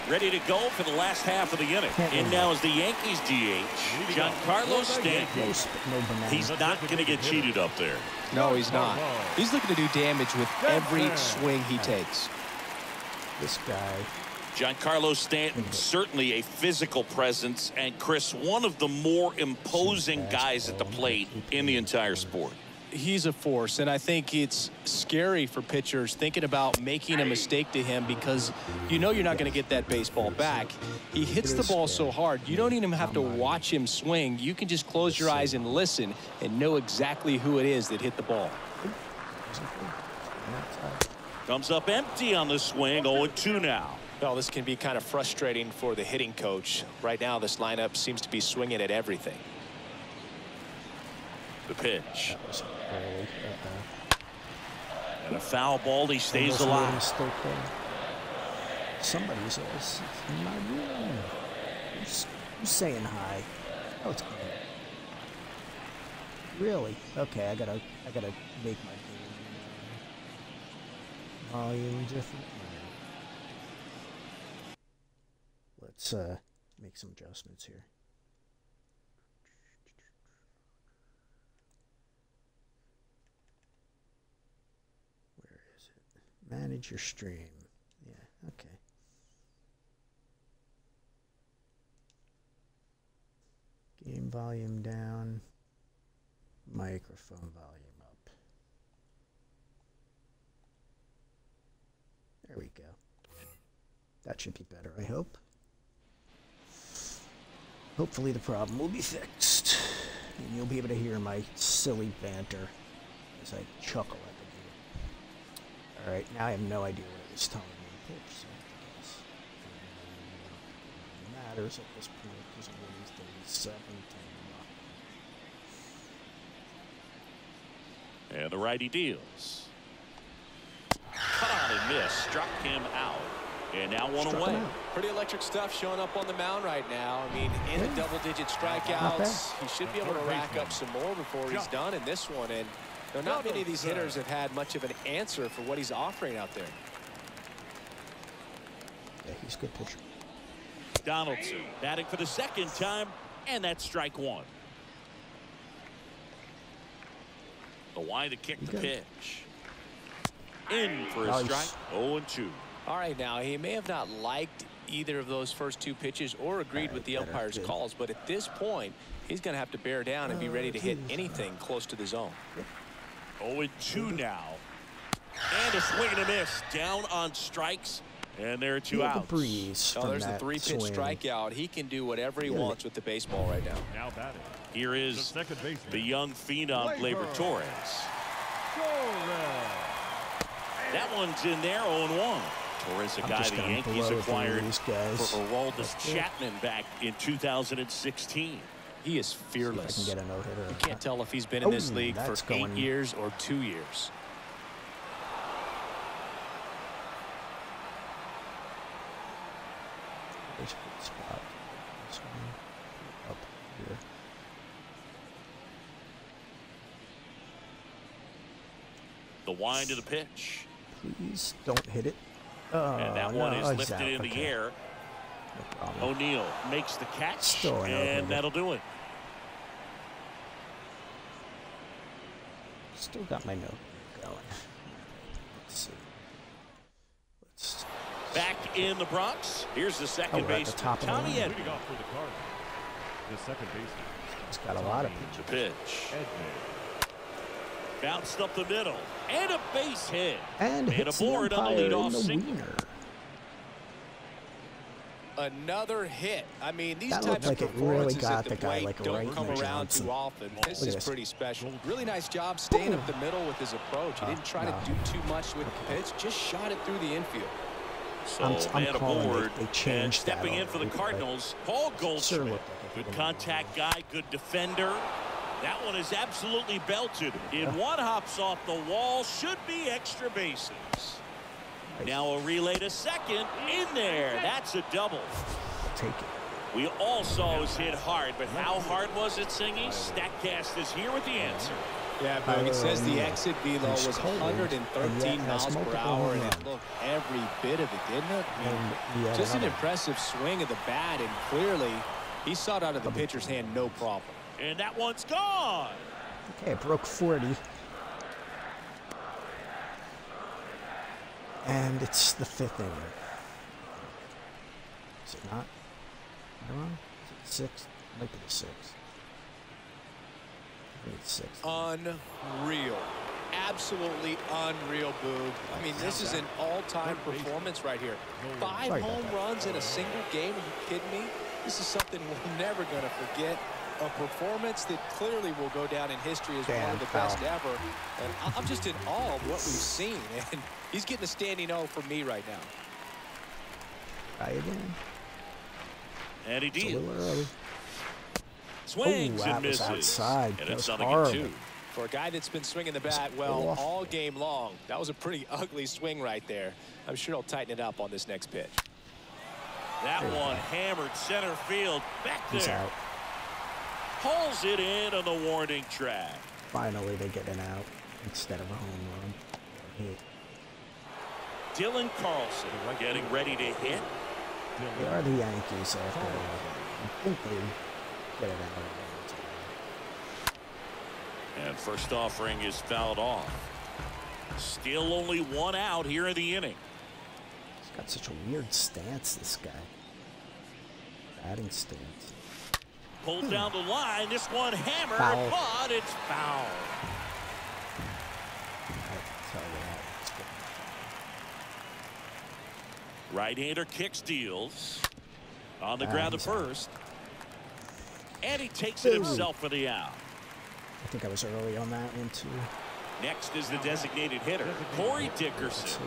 Ready to go for the last half of the inning. In now is the Yankees DH, Giancarlo Stanton. He's not going to get cheated up there. No, he's not. He's looking to do damage with every swing he takes. This guy. Giancarlo Stanton, certainly a physical presence, and Chris, one of the more imposing guys at the plate in the entire sport. He's a force, and I think it's scary for pitchers thinking about making a mistake to him because you know you're not going to get that baseball back. He hits the ball so hard, you don't even have to watch him swing. You can just close your eyes and listen and know exactly who it is that hit the ball. Comes up empty on the swing, 0-2 now. Well, this can be kind of frustrating for the hitting coach. Right now, this lineup seems to be swinging at everything. The pitch. And a foul ball. He stays alive. Somebody's in my room. Who's saying hi? Oh, it's good. Really? Okay, I gotta make my volume different. Let's make some adjustments here. Manage your stream. Yeah, okay. Game volume down. Microphone volume up. That should be better, I hope. Hopefully the problem will be fixed. And you'll be able to hear my silly banter as I chuckle at the game. Alright, now I have no idea what it was telling me to pitch, so I guess it matters at this point because I'm winning 37-10. And the righty deals. Cut on and miss. Struck him out. And now one away. Pretty electric stuff showing up on the mound right now. I mean, in the double-digit strikeouts, he should be able to rack up some more before he's done in this one. And not many of these hitters have had much of an answer for what he's offering out there. Yeah, he's a good pitcher. Donaldson batting for the second time, and that's strike one. The wind to kick the pitch. In for a strike. 0-2. All right, now he may have not liked either of those first two pitches or agreed with the umpire's calls, but at this point, he's going to have to bear down and be ready to hit anything close to the zone. 0-2 now. And a swing and a miss. Down on strikes. And there are two outs. The breeze there's the three-pitch strikeout. He can do whatever he wants with the baseball right now. Now batting. Here is the young phenom, Gleyber Torres. That one's in there, 0-1. Torres, a guy the Yankees acquired for Aroldis Chapman back in 2016. He is fearless. I can get a no-hitter. You can't tell if he's been in this league for 8 years or 2 years. There's a good spot. This one up here. The wind of the pitch. Please don't hit it. And that one is lifted in the air. No O'Neill makes the catch, and that'll do it. Still got my note going. Let's see. Back in the Bronx. Here's the second baseman, Tommy Edman. Leading off for the Cardinals, the second baseman. He's got a lot of the pitch. Bounced up the middle. And a base hit. And a board on the leadoff single. Another hit. I mean, these that types like of performances really at the plate don't come around too often. This is pretty special. Really nice job staying up the middle with his approach. He didn't try to do too much with the pitch, just shot it through the infield. So man aboard, and stepping in for the Cardinals, Paul Goldschmidt. Good contact guy, good defender. That one is absolutely belted. In one hops off the wall, should be extra bases. Now a relay to second, in there. That's a double. Take it. We all saw it was hit hard, but how hard was it, Singy? StatCast is here with the answer. Yeah, Boog, it says the exit velo was 113 miles per hour, and it looked every bit of it, didn't it? Just an impressive swing of the bat, and clearly he saw it out of the pitcher's hand no problem. And that one's gone. Okay, it broke 40. And it's the 5th inning. Is it not? Am I wrong? Is it the 6th? It might be the 6th. I think it's 6th. Unreal. Absolutely unreal, Boog. I mean, this is an all-time performance right here. 5 home runs in a single game. Are you kidding me? This is something we're never going to forget. A performance that clearly will go down in history as one of the best ever. And I'm just in awe of what we've seen. And he's getting a standing O for me right now. Try again. And he It's a little early. Swings and misses. Outside. And it's horrible. 0-2. For a guy that's been swinging the bat well all game long, that was a pretty ugly swing right there. I'm sure he'll tighten it up on this next pitch. That one hammered center field. Back He's there. out. Pulls it in on the warning track. Finally, they get an out instead of a home run or hit. Dylan Carlson getting ready to hit. They are the Yankees after all. I think they get it out. And first offering is fouled off. Still only one out here in the inning. He's got such a weird stance, this guy. Batting stance. Pulled down the line. This one hammered, Foul. but it's foul. I tell you that. Right-hander kicks, deals. On the ground to first. And he takes it himself for the out. I think I was early on that one, too. Next is the designated hitter, Corey Dickerson.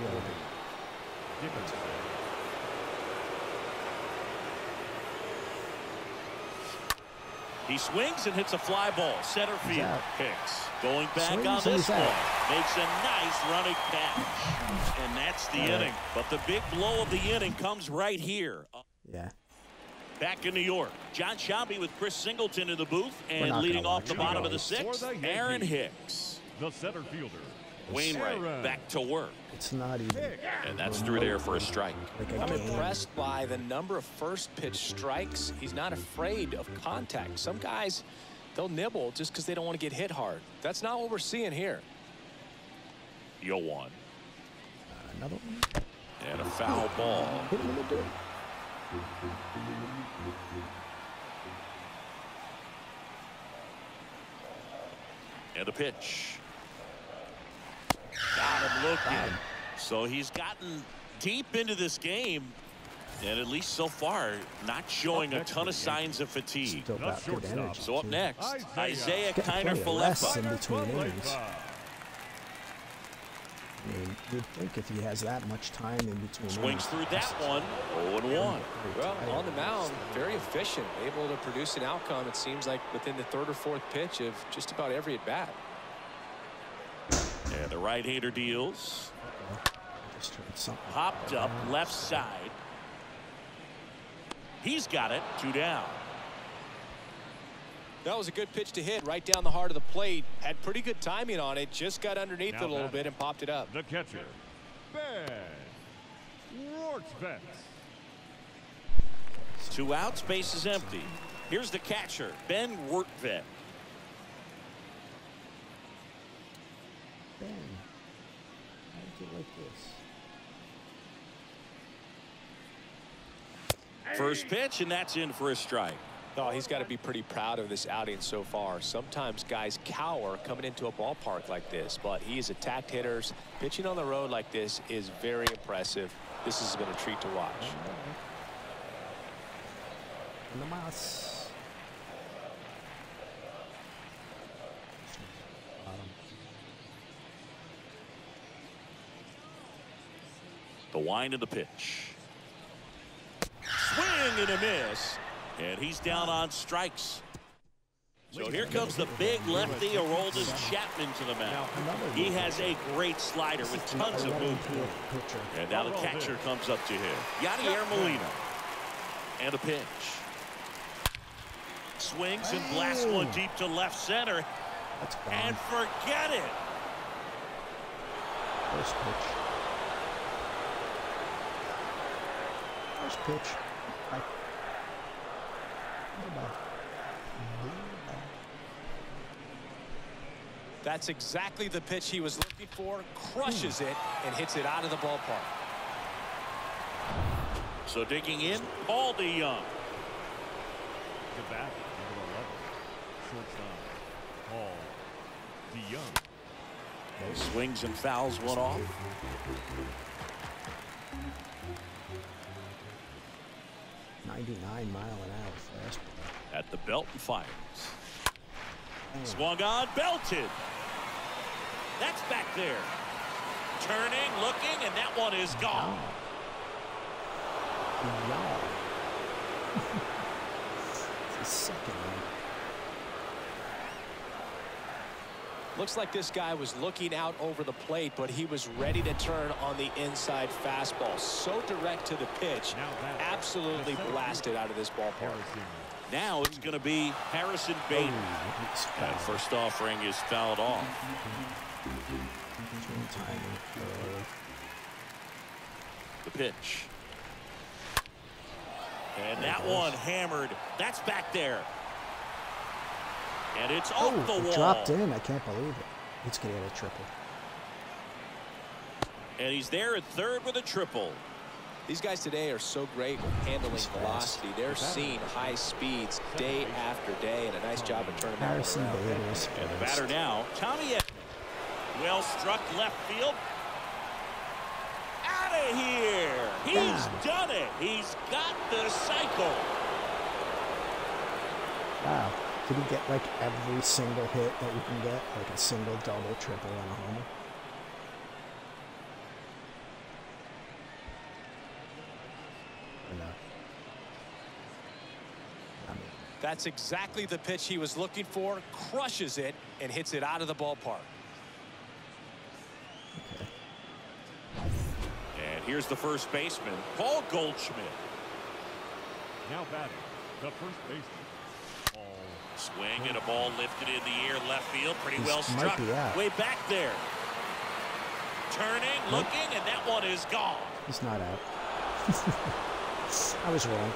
He swings and hits a fly ball. Center field picks. Going back on this one. Makes a nice running catch. And that's the inning. But the big blow of the inning comes right here. Yeah. Back in New York, John Shelby with Chris Singleton in the booth. And leading off the bottom of the sixth, Aaron Hicks. The center fielder, Wainwright back to work. It's not even. And that's through there for a strike. I'm impressed by the number of first pitch strikes. He's not afraid of contact. Some guys, they'll nibble just because they don't want to get hit hard. That's not what we're seeing here. 0-1. Another one. And a foul ball. Hit him in the dirt. And a pitch. Got him looking. So he's gotten deep into this game, and at least so far, not showing a ton of signs of fatigue. Still got good energy. So up too. next, Isaiah Getting plenty of less in Kiner-Falefa. between innings. I mean, you'd think if he has that much time in between Swings innings, through that one. 0-1. Well, on the mound, very efficient, able to produce an outcome, it seems like, within the third or fourth pitch of just about every at-bat. And the right-hander deals. Just heard something. Popped up left side. He's got it. 2 down. That was a good pitch to hit right down the heart of the plate. Had pretty good timing on it. Just got underneath it a little bit and popped it up. The catcher, Ben Rorschach. 2 outs, base is empty. Here's the catcher, Ben Rorschach. Ben, how do you like this? First pitch, and that's in for a strike. Oh, he's got to be pretty proud of this outing so far. Sometimes guys cower coming into a ballpark like this, but he's attacked hitters. Pitching on the road like this is very impressive. This has been a treat to watch. Namas. The wind of the pitch. Swing and a miss. And he's down on strikes. So here comes the big lefty, Aroldis Chapman, to the mound. He has a great slider with tons of movement. And now the catcher comes up to him. Yadier Molina. And a pitch. Swings and blasts one deep to left center. And forget it. First pitch. First pitch. That's exactly the pitch he was looking for. Crushes it and hits it out of the ballpark. So digging in, Paul DeYoung. The bat, number 11, shortstop, Paul DeYoung. Swings and fouls one off. .99 mile-an-hour fastball. At the belt and fires. Swung on, belted. That's back there. Turning, looking, and that one is gone. It's the second one. Looks like this guy was looking out over the plate, but he was ready to turn on the inside fastball. So direct to the pitch. Absolutely blasted out of this ballpark. Now it's going to be Harrison Bader. And first offering is fouled off. The pitch. And that one hammered. That's back there. And it's off the wall. Dropped in. I can't believe it. It's going to get a triple. And he's there at third with a triple. These guys today are so great with handling velocity. They're seeing high speeds day after day, and a nice job of turning that around. And the batter now, Tommy Edman. Well struck left field. Out of here. He's done it. He's got the cycle. Wow. Did he get like every single hit that you can get? Like a single, double, triple, and a homer? Or no? That's exactly the pitch he was looking for. Crushes it and hits it out of the ballpark. Okay. And here's the first baseman, Paul Goldschmidt. Now batting, the first baseman. Swing and a ball lifted in the air left field. Pretty well Might struck. be out. Way back there. Turning, looking, and that one is gone. He's not out. I was wrong.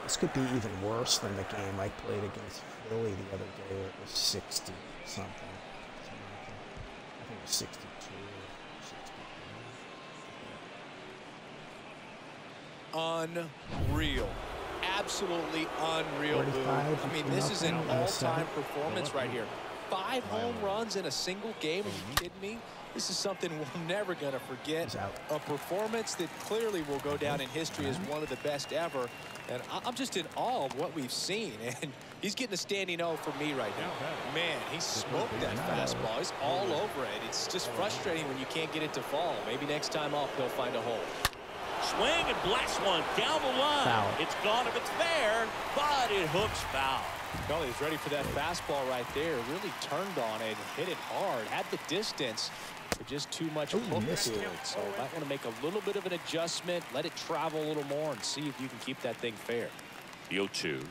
This could be even worse than the game I played against Philly the other day where it was 60 something. I think it was 62 or 63. Unreal. Absolutely unreal, Boo. I mean, this is an all-time performance right here. 5 home runs in a single game. Are you kidding me? This is something we're never going to forget. A performance that clearly will go down in history as one of the best ever. And I'm just in awe of what we've seen. And he's getting a standing O for me right now. Man, he smoked that fastball. He's all over it. It's just frustrating when you can't get it to fall. Maybe next time up, he'll find a hole. Swing and blast one down the line. Foul. It's gone if it's fair, but it hooks foul. Well, he's ready for that fastball right there. Really turned on it, hit it hard, had the distance, but just too much hook to it. So might want to make a little bit of an adjustment, let it travel a little more, and see if you can keep that thing fair. The 0-2.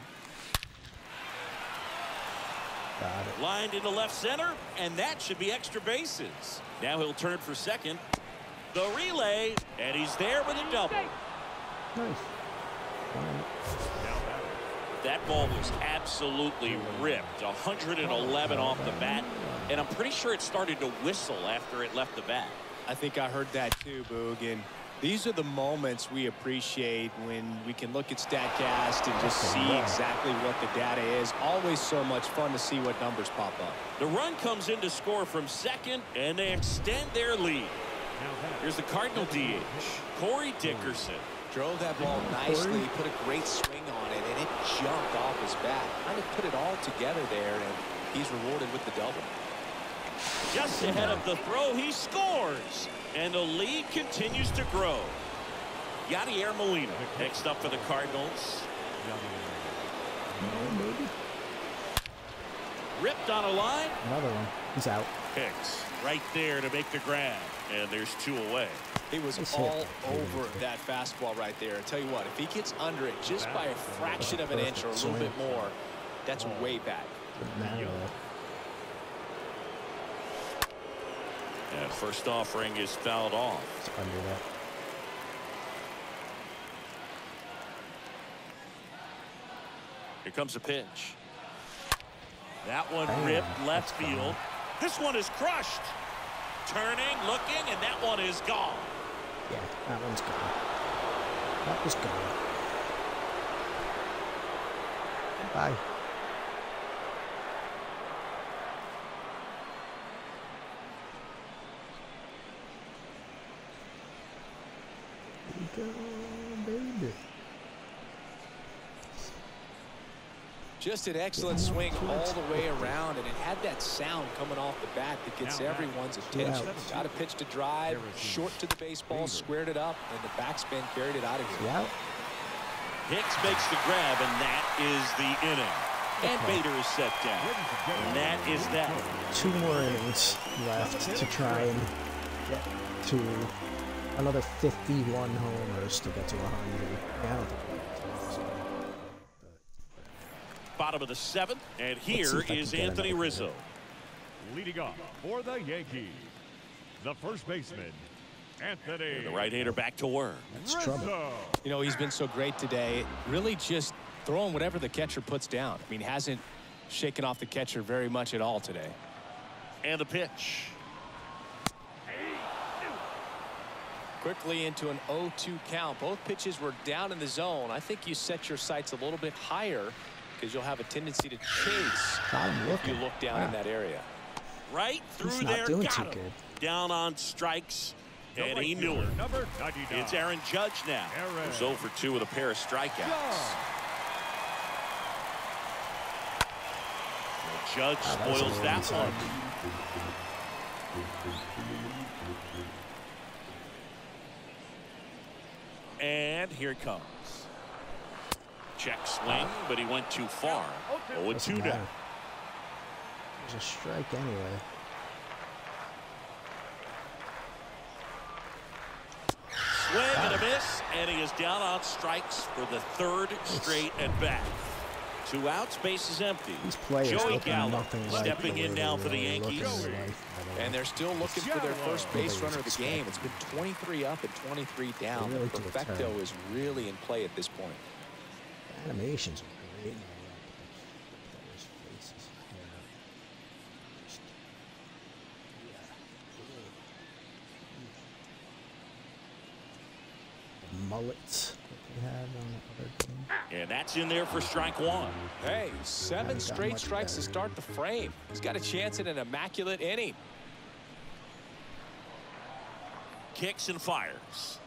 Got it. Lined into left center, and that should be extra bases. Now he'll turn for second. The relay, and he's there with a double. Nice. That ball was absolutely ripped. 111 off the bat, and I'm pretty sure it started to whistle after it left the bat. I think I heard that too, Boog. And these are the moments we appreciate when we can look at StatCast and just see exactly what the data is. Always so much fun to see what numbers pop up. The run comes in to score from second, and they extend their lead. Here's the Cardinal DH, Corey Dickerson. Drove that ball nicely, put a great swing on it, and it jumped off his bat. Kind of put it all together there, and he's rewarded with the double. Just ahead of the throw, he scores, and the lead continues to grow. Yadier Molina next up for the Cardinals. Maybe. Ripped on a line. Another one. He's out. Hicks right there to make the grab, and there's 2 away. He was all over that fastball right there. I tell you what, if he gets under it just by a fraction of an inch or a little bit more, that's way back. And first offering is fouled off. It's under that. Here comes a pitch. That one ripped left field. This one is crushed. Turning, looking, and that one is gone. Yeah, that one's gone. That was gone. Bye. Here we go, baby. Just an excellent swing all the way around, and it had that sound coming off the bat that gets everyone's attention. Got a pitch to drive, short to the baseball, squared it up, and the backspin carried it out of here. Yeah. Hicks makes the grab, and that is the inning. And Bader is set down. And that is that. 2 more innings left to try and get to another 51 homers to get to 100. Yeah, I don't think we'll get to that. Bottom of the 7th, and here is Anthony Rizzo. Leading off for the Yankees, the first baseman, Anthony. And the right-hander back to work. That's trouble. You know, he's been so great today. Really just throwing whatever the catcher puts down. I mean, hasn't shaken off the catcher very much at all today. And the pitch. Quickly into an 0-2 count. Both pitches were down in the zone. I think you set your sights a little bit higher because you'll have a tendency to chase if you look down in that area. Right through He's not there. doing Got too him. good. Down on strikes. And he knew it. Number 99. It's Aaron Judge now. Aaron. Who's 0 for 2 with a pair of strikeouts. Well, Judge spoils that one. And here it comes. Check swing, but he went too far. 0-2 now. There's a strike anyway. Swing and a miss, and he is down on strikes for the third straight at bat. 2 outs, base is empty. Joey Gallo stepping in now for the Yankees. And they're still looking for their first base runner of the game. It's been 23 up and 23 down. The perfecto is really in play at this point. The animations are great. Mullets that they have on the other team. And that's in there for strike 1. Hey, 7 straight strikes to start the frame. He's got a chance at an immaculate inning. Kicks and fires.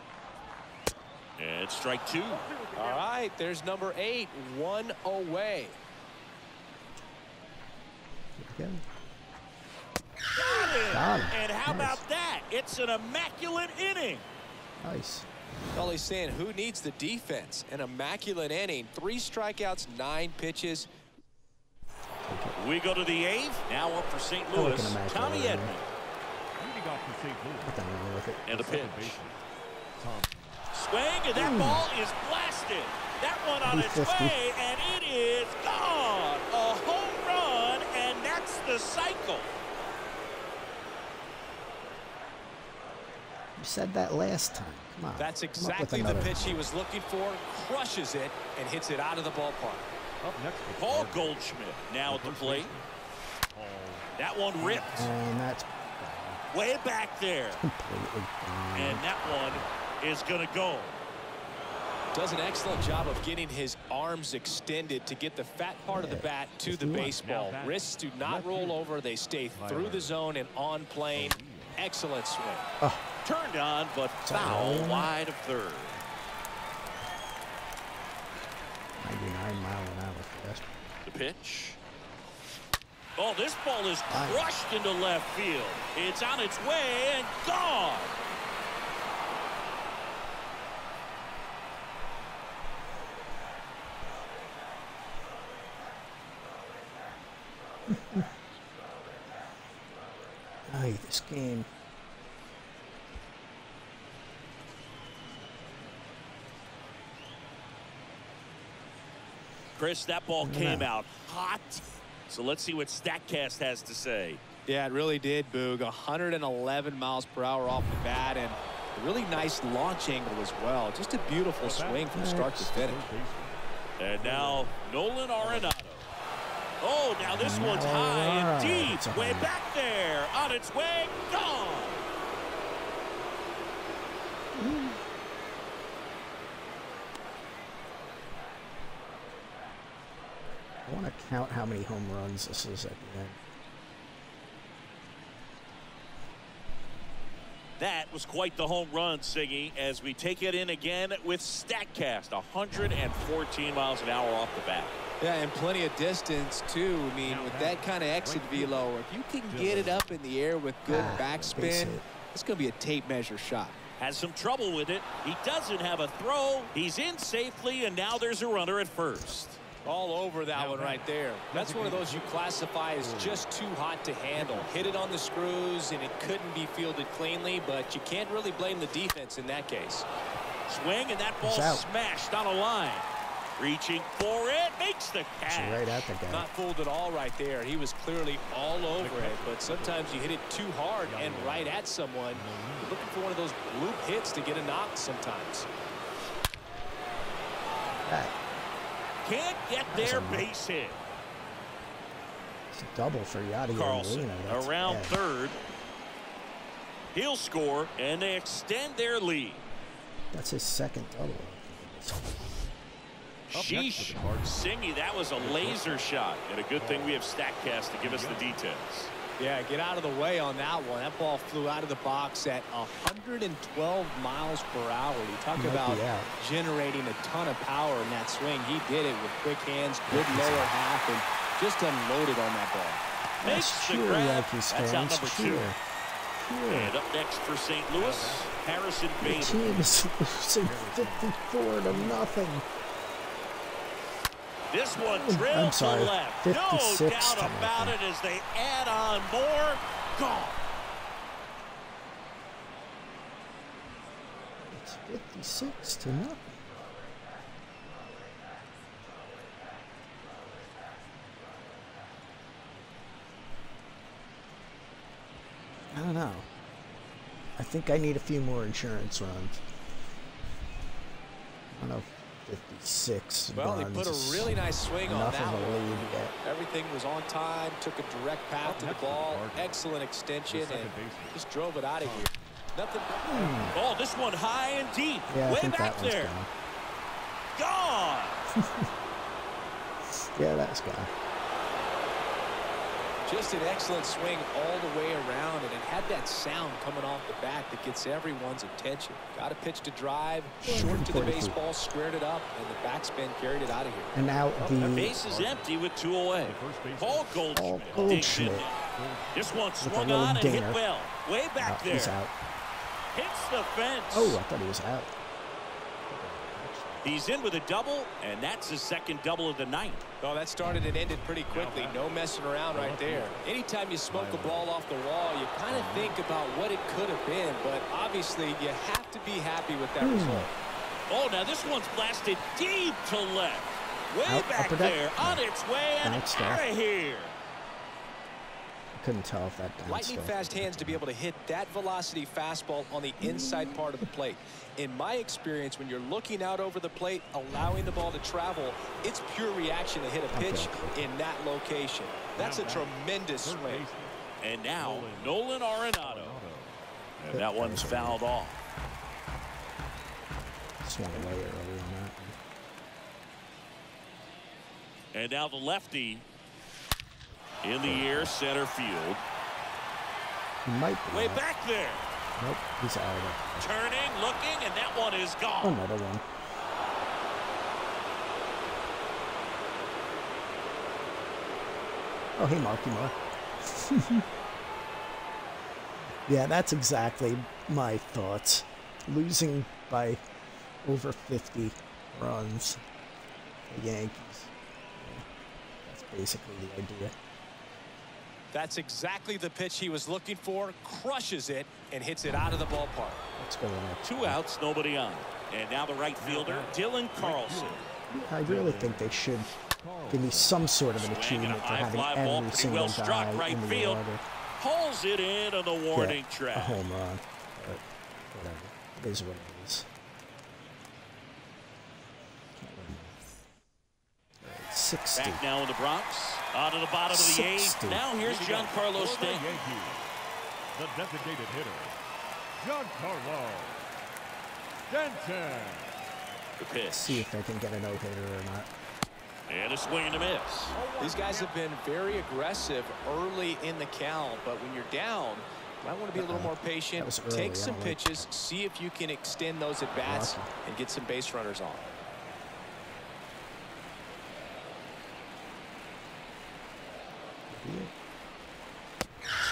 And strike 2. All right, there's number 8, 1 away. Okay. Got him. And how about that? It's an immaculate inning. Nice. Well, he's saying who needs the defense? An immaculate inning. 3 strikeouts, 9 pitches. We go to the 8th. Now up for St. Louis, Tommy Edman. And a pitch. Swing, and that ball is blasted. That one on its way, and it is gone. A home run, and that's the cycle. You said that last time. Come on. That's exactly the pitch he was looking for. Crushes it and hits it out of the ballpark. Up next, Paul Goldschmidt now at the plate. That one ripped. And that's way back there. completely gone. And that one is going to go. Does an excellent job of getting his arms extended to get the fat part of the bat to the baseball. Wrists do not roll over. They stay through the zone and on plane. Excellent swing. Oh. Turned on, but foul wide of third. 99 mile an hour fast. The pitch. Oh, this ball is crushed into left field. It's on its way and gone. Ay, this game. Chris, that ball came out hot. So let's see what StatCast has to say. Yeah, it really did, Boog. 111 miles per hour off the bat, and a really nice launch angle as well. Just a beautiful swing from start to finish. And now Nolan Arenado. Oh, now this one's high and deep. Way back there. On its way. Gone. I want to count how many home runs this is at the end. That was quite the home run, Siggy, as we take it in again with StatCast. 114 miles an hour off the bat. Yeah, and plenty of distance, too. I mean, with that kind of exit velo, if you can get it up in the air with good backspin, it's going to be a tape measure shot. Has some trouble with it. He doesn't have a throw. He's in safely, and now there's a runner at first. All over that one right there. That's one of those you classify as just too hot to handle. Hit it on the screws, and it couldn't be fielded cleanly, but you can't really blame the defense in that case. Swing, and that ball smashed on a line. Reaching for it, makes the catch. Right at the guy. Not fooled at all right there. He was clearly all over it, but sometimes you hit it too hard and right at someone. You're looking for one of those bloop hits to get a knock sometimes. Can't get their base hit. It's a double for Yadier Carlson Molina. around third. He'll score, and they extend their lead. That's his second double. Sheesh. Singy, that was a laser shot. And a good thing we have StatCast to give us the details. Yeah, get out of the way on that one. That ball flew out of the box at 112 miles per hour. You talk about generating a ton of power in that swing. He did it with quick hands, good lower half, and just unloaded on that ball. Makes the grab. That's out number 2. And up next for St. Louis, Harrison Bader. The team is losing 54-0. This one drilled to left. No doubt about it as they add on more. Gone. It's 56-0. I don't know. I think I need a few more insurance runs. I don't know. 56 well, runs. He put a really nice swing on that one. Yet. Everything was on time, took a direct path to the ball, excellent extension, and just drove it out of here. Nothing. Oh, this one high and deep. Yeah, way back there. Gone. Yeah, that's gone. Just an excellent swing all the way around, and it had that sound coming off the bat that gets everyone's attention. Got a pitch to drive, short to the baseball, squared it up, and the backspin carried it out of here. And now the base is empty with 2 away. Paul Goldschmidt. This one swung on and hit well. Way back there. He's out. Hits the fence. Oh, I thought he was out. He's in with a double, and that's his second double of the night. Well, that started and ended pretty quickly. No messing around right there. Anytime you smoke a ball off the wall, you kind of think about what it could have been, but obviously you have to be happy with that result. Oh, now this one's blasted deep to left. Way back there, on its way and out of here. Couldn't tell if that bounced. Lightning fast hands to be able to hit that velocity fastball on the inside part of the plate. In my experience, when you're looking out over the plate, allowing the ball to travel, it's pure reaction to hit a pitch in that location. That's a tremendous swing. And now Nolan Arenado. And that one's fouled off. Swung away early on that. And now the lefty. In the air, center field. He might be way back there. Nope, he's out of it. Turning, looking, and that one is gone. Another one. Oh, hey, Marky Mark. Yeah, that's exactly my thoughts. Losing by over 50 runs. The Yankees. Yeah, that's basically the idea. That's exactly the pitch he was looking for. Crushes it and hits it out of the ballpark. Let's go next. 2 outs, nobody on. And now the right fielder, Dylan Carlson. I really think they should give me some sort of an achievement for having every single guy in the order. Pulls it in on the warning track. A home run. But whatever. It is what it is. 60. Back now in the Bronx. On to the bottom of the 8th. Now here's Giancarlo Stanton. The designated hitter, Giancarlo Stanton. The pitch. See if they can get a no-hitter or not. And a swing and a miss. These guys have been very aggressive early in the count, but when you're down, you might want to be a little more patient. Take some pitches, see if you can extend those at-bats and get some base runners on.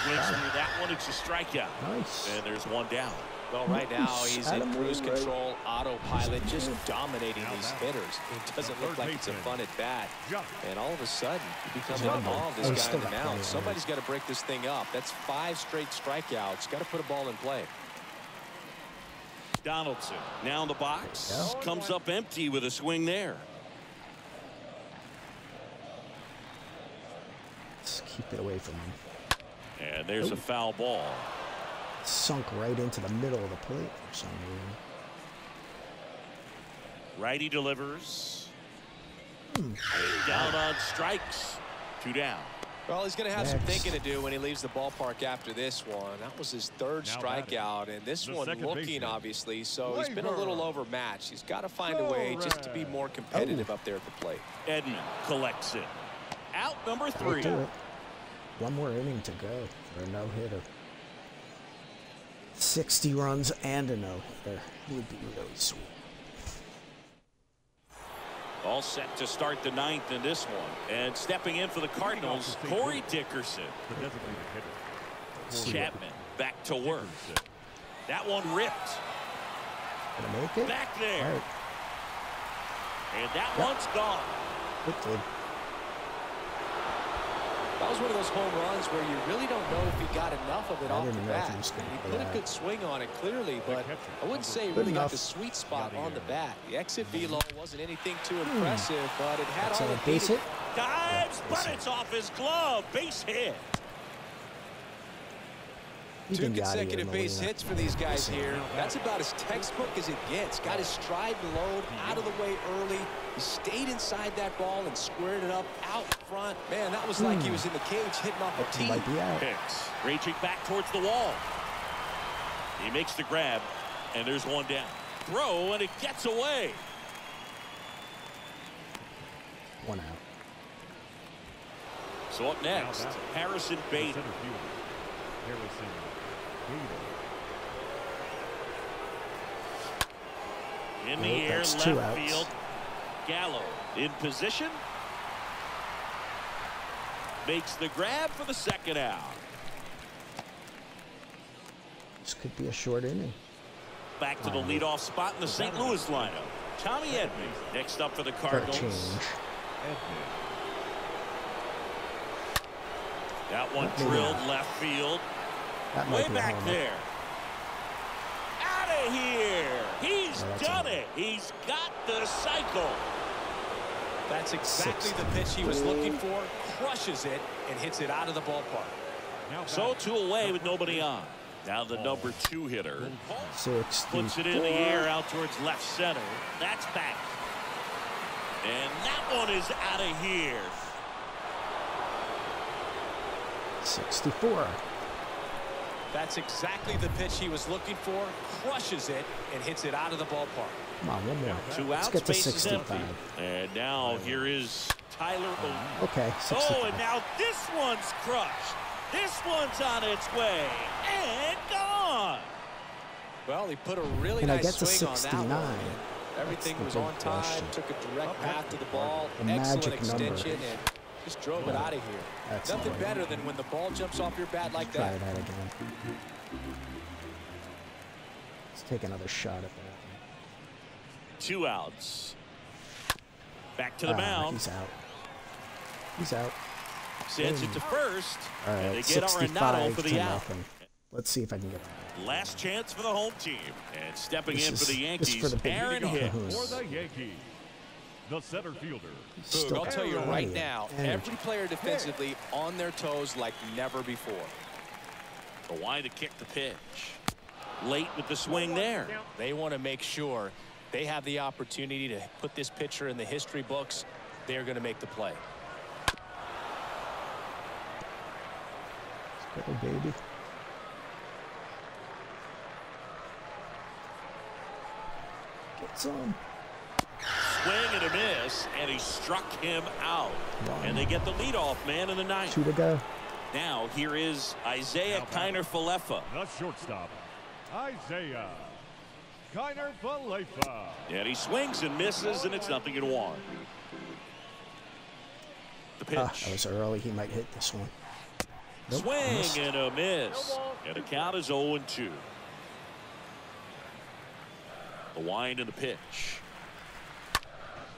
Swings through that one. It's a strikeout. Nice. And there's one down. Well, right now he's in cruise control, autopilot, just dominating these hitters. It doesn't look like it's a fun at bat. And all of a sudden, he becomes involved, this guy in the mound. Somebody's got to break this thing up. That's 5 straight strikeouts. Got to put a ball in play. Donaldson now in the box. Comes up empty with a swing there. Let's keep it away from him. And there's a foul ball. Sunk right into the middle of the plate for some reason. Righty delivers. Down on strikes. 2 down. Well, he's going to have some thinking to do when he leaves the ballpark after this one. That was his 3rd strikeout, and this one looking, obviously, so he's been a little overmatched. He's got to find a way just to be more competitive up there at the plate. Edman collects it. Out number 3. One more inning to go for a no-hitter. 60 runs and a no-hitter would be really sweet. All set to start the ninth in this one. And stepping in for the Cardinals, Corey Dickerson. Chapman back to work. That one ripped. Gonna make it? Back there. Right. And that one's gone. It did. That was one of those home runs where you really don't know if he got enough of it off the didn't know if bat. he was gonna He go put a out. good swing on it clearly, but I wouldn't say he Good really got enough. the sweet spot on the bat. The exit velo wasn't anything too impressive, but it had That's all a it base needed. hit. Dives, Yeah, but base hit. it's off his glove. Base hit. You Two can get out of here, consecutive base Molina. hits for these guys here. That's about as textbook as it gets. Got his stride and load out of the way early. He stayed inside that ball and squared it up out front. Man, that was like he was in the cage hitting off a He tee. might be out. Hicks reaching back towards the wall. He makes the grab, and there's one down. Throw, and it gets away. One out. So up next, Harrison Bader. In the air, That's left 2 outs. field. Gallo in position. Makes the grab for the second out. This could be a short inning. Back to the leadoff spot in the St. Louis lineup. Tommy Edman next up for the For a Cardinals. change. That one Maybe drilled not. left field. That Way might be a back homer. there. Out of here. He's Oh, that's done a- it. He's got the cycle. That's exactly the pitch he was looking for. Crushes it and hits it out of the ballpark. So 2 away with nobody on. Now the number 2 hitter 64. puts it in the air out towards left center. That's back. And that one is out of here. 64. That's exactly the pitch he was looking for. Crushes it and hits it out of the ballpark. Come on, one more. 2 Let's outs, get to bases 65. empty. And now here is Tyler O'Neill. Okay, 65. Oh, and now this one's crushed. This one's on its way and gone. Well, he put a really Can I nice get to swing on that 69? one. Everything That's was the on big time, question. took a direct path to the ball, The excellent magic number. extension, and just drove it out of here. That's Nothing all right. better than when the ball jumps off your bat like Try that. that again. Let's take another shot at that. 2 outs. Back to the mound. He's out. He's out. Sends it to first. All And they right, get Arenado 65 for to the out. nothing. Let's see if I can get that. Last chance for the home team. And stepping This in for is- the this Yankees, for the big Aaron league. Hicks. For the Yankees, the center fielder, Boog, I'll tell you right now, Energy. every player defensively on their toes like never before. The wind to kick the pitch. Late with the swing there. They want to make sure they have the opportunity to put this pitcher in the history books. They're going to make the play. Let's go, baby. Get some. Swing and a miss, and he struck him out. Wow. And they get the leadoff man in the ninth. 2 to go. Now here is Isaiah Kiner-Falefa. the shortstop, Isaiah Kiner-Falefa. And he swings and misses, and it's 0-1. The pitch. That was early. He might hit this one. Nope, Swing missed. and a miss. And the count is 0-2. The wind and the pitch.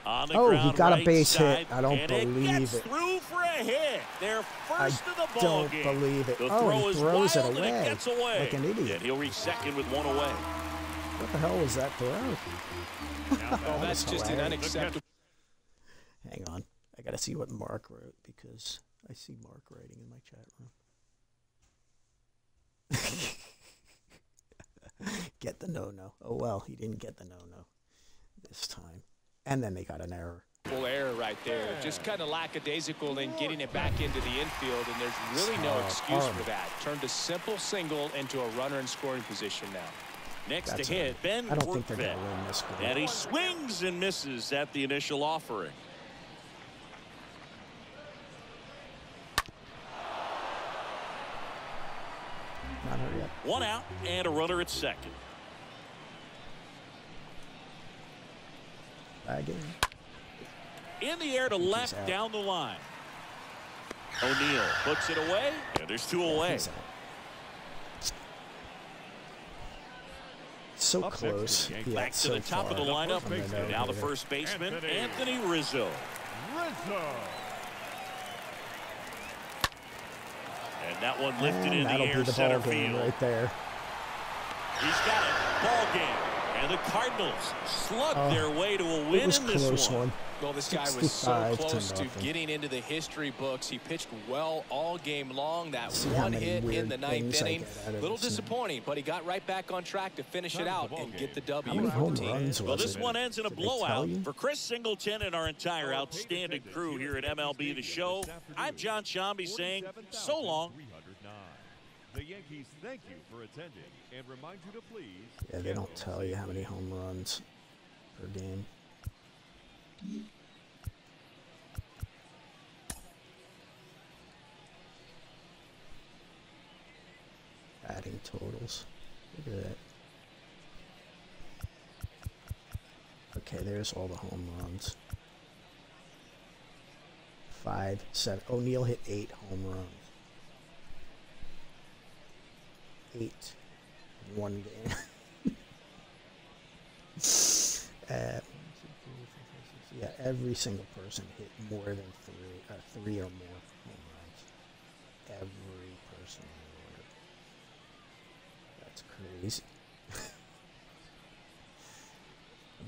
On the Oh, he ground, got a right base hit. side, I don't and believe gets it. through for a hit. Their first of the ball don't game. believe it. The Oh, throw he is throws it wild, and away it gets away. like an idiot. And he'll reach second with 1 away. What the hell was that throw? Oh, that's just an hilarious. unacceptable. Hang on. I got to see what Mark wrote because I see Mark writing in my chat room. Get the no-no. Oh, well, he didn't get the no-no this time. And then they got an error. Error right there. Just kind of lackadaisical in getting it back into the infield, and there's really no excuse for that. Turned a simple single into a runner in scoring position now. Next That's to hit, Ben I don't think they're going Workvet. to win this game. And he swings and misses at the initial offering. One out and a runner at second. Again. In the air to left down the line. O'Neill puts it away, and there's two away. So close. Back to the top of the lineup. Now the first baseman, Anthony Rizzo. And that one lifted in the air center field. Right there. He's got it. Ball game. And the Cardinals slugged their way to a win in this one. Well, this guy was so close to getting into the history books. He pitched well all game long. That one hit in the ninth inning, a little disappointing, but he got right back on track to finish it out and get the W for the team. Well, this one ends in a blowout. For Chris Singleton and our entire outstanding crew here at MLB The Show, I'm John Shambi saying so long. The Yankees thank you for attending and remind you to please. Yeah, they don't tell you how many home runs per game. Adding totals. Look at that. Okay, there's all the home runs. 5, 7. O'Neill hit 8 home runs. 8 in one game. Yeah, every single person hit more than 3 or more home runs. Every person in the order. That's crazy.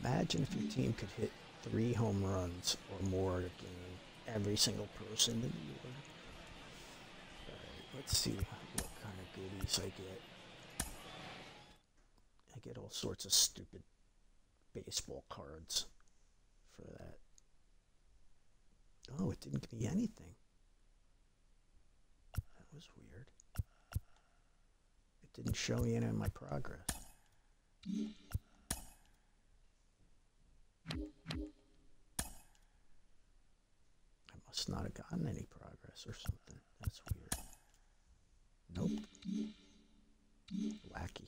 Imagine if your team could hit 3 home runs or more a game. Every single person in the order. All right, let's see what kind of goodies I get. I get all sorts of stupid baseball cards for that. Oh, it didn't give me anything. That was weird. It didn't show me any of my progress. I must not have gotten any progress or something. That's weird. Nope. Wacky.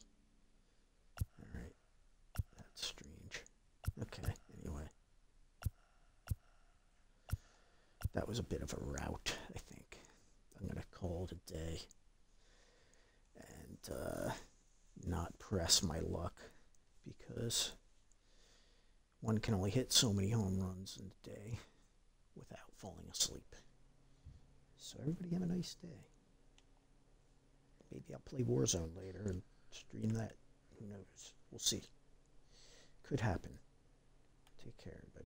Alright. That's strange. Okay, anyway. That was a bit of a rout, I think. I'm going to call it a day. And not press my luck. Because one can only hit so many home runs in a day without falling asleep. So everybody have a nice day. Maybe I'll play Warzone later and stream that. Who knows? We'll see. Could happen. Take care, everybody.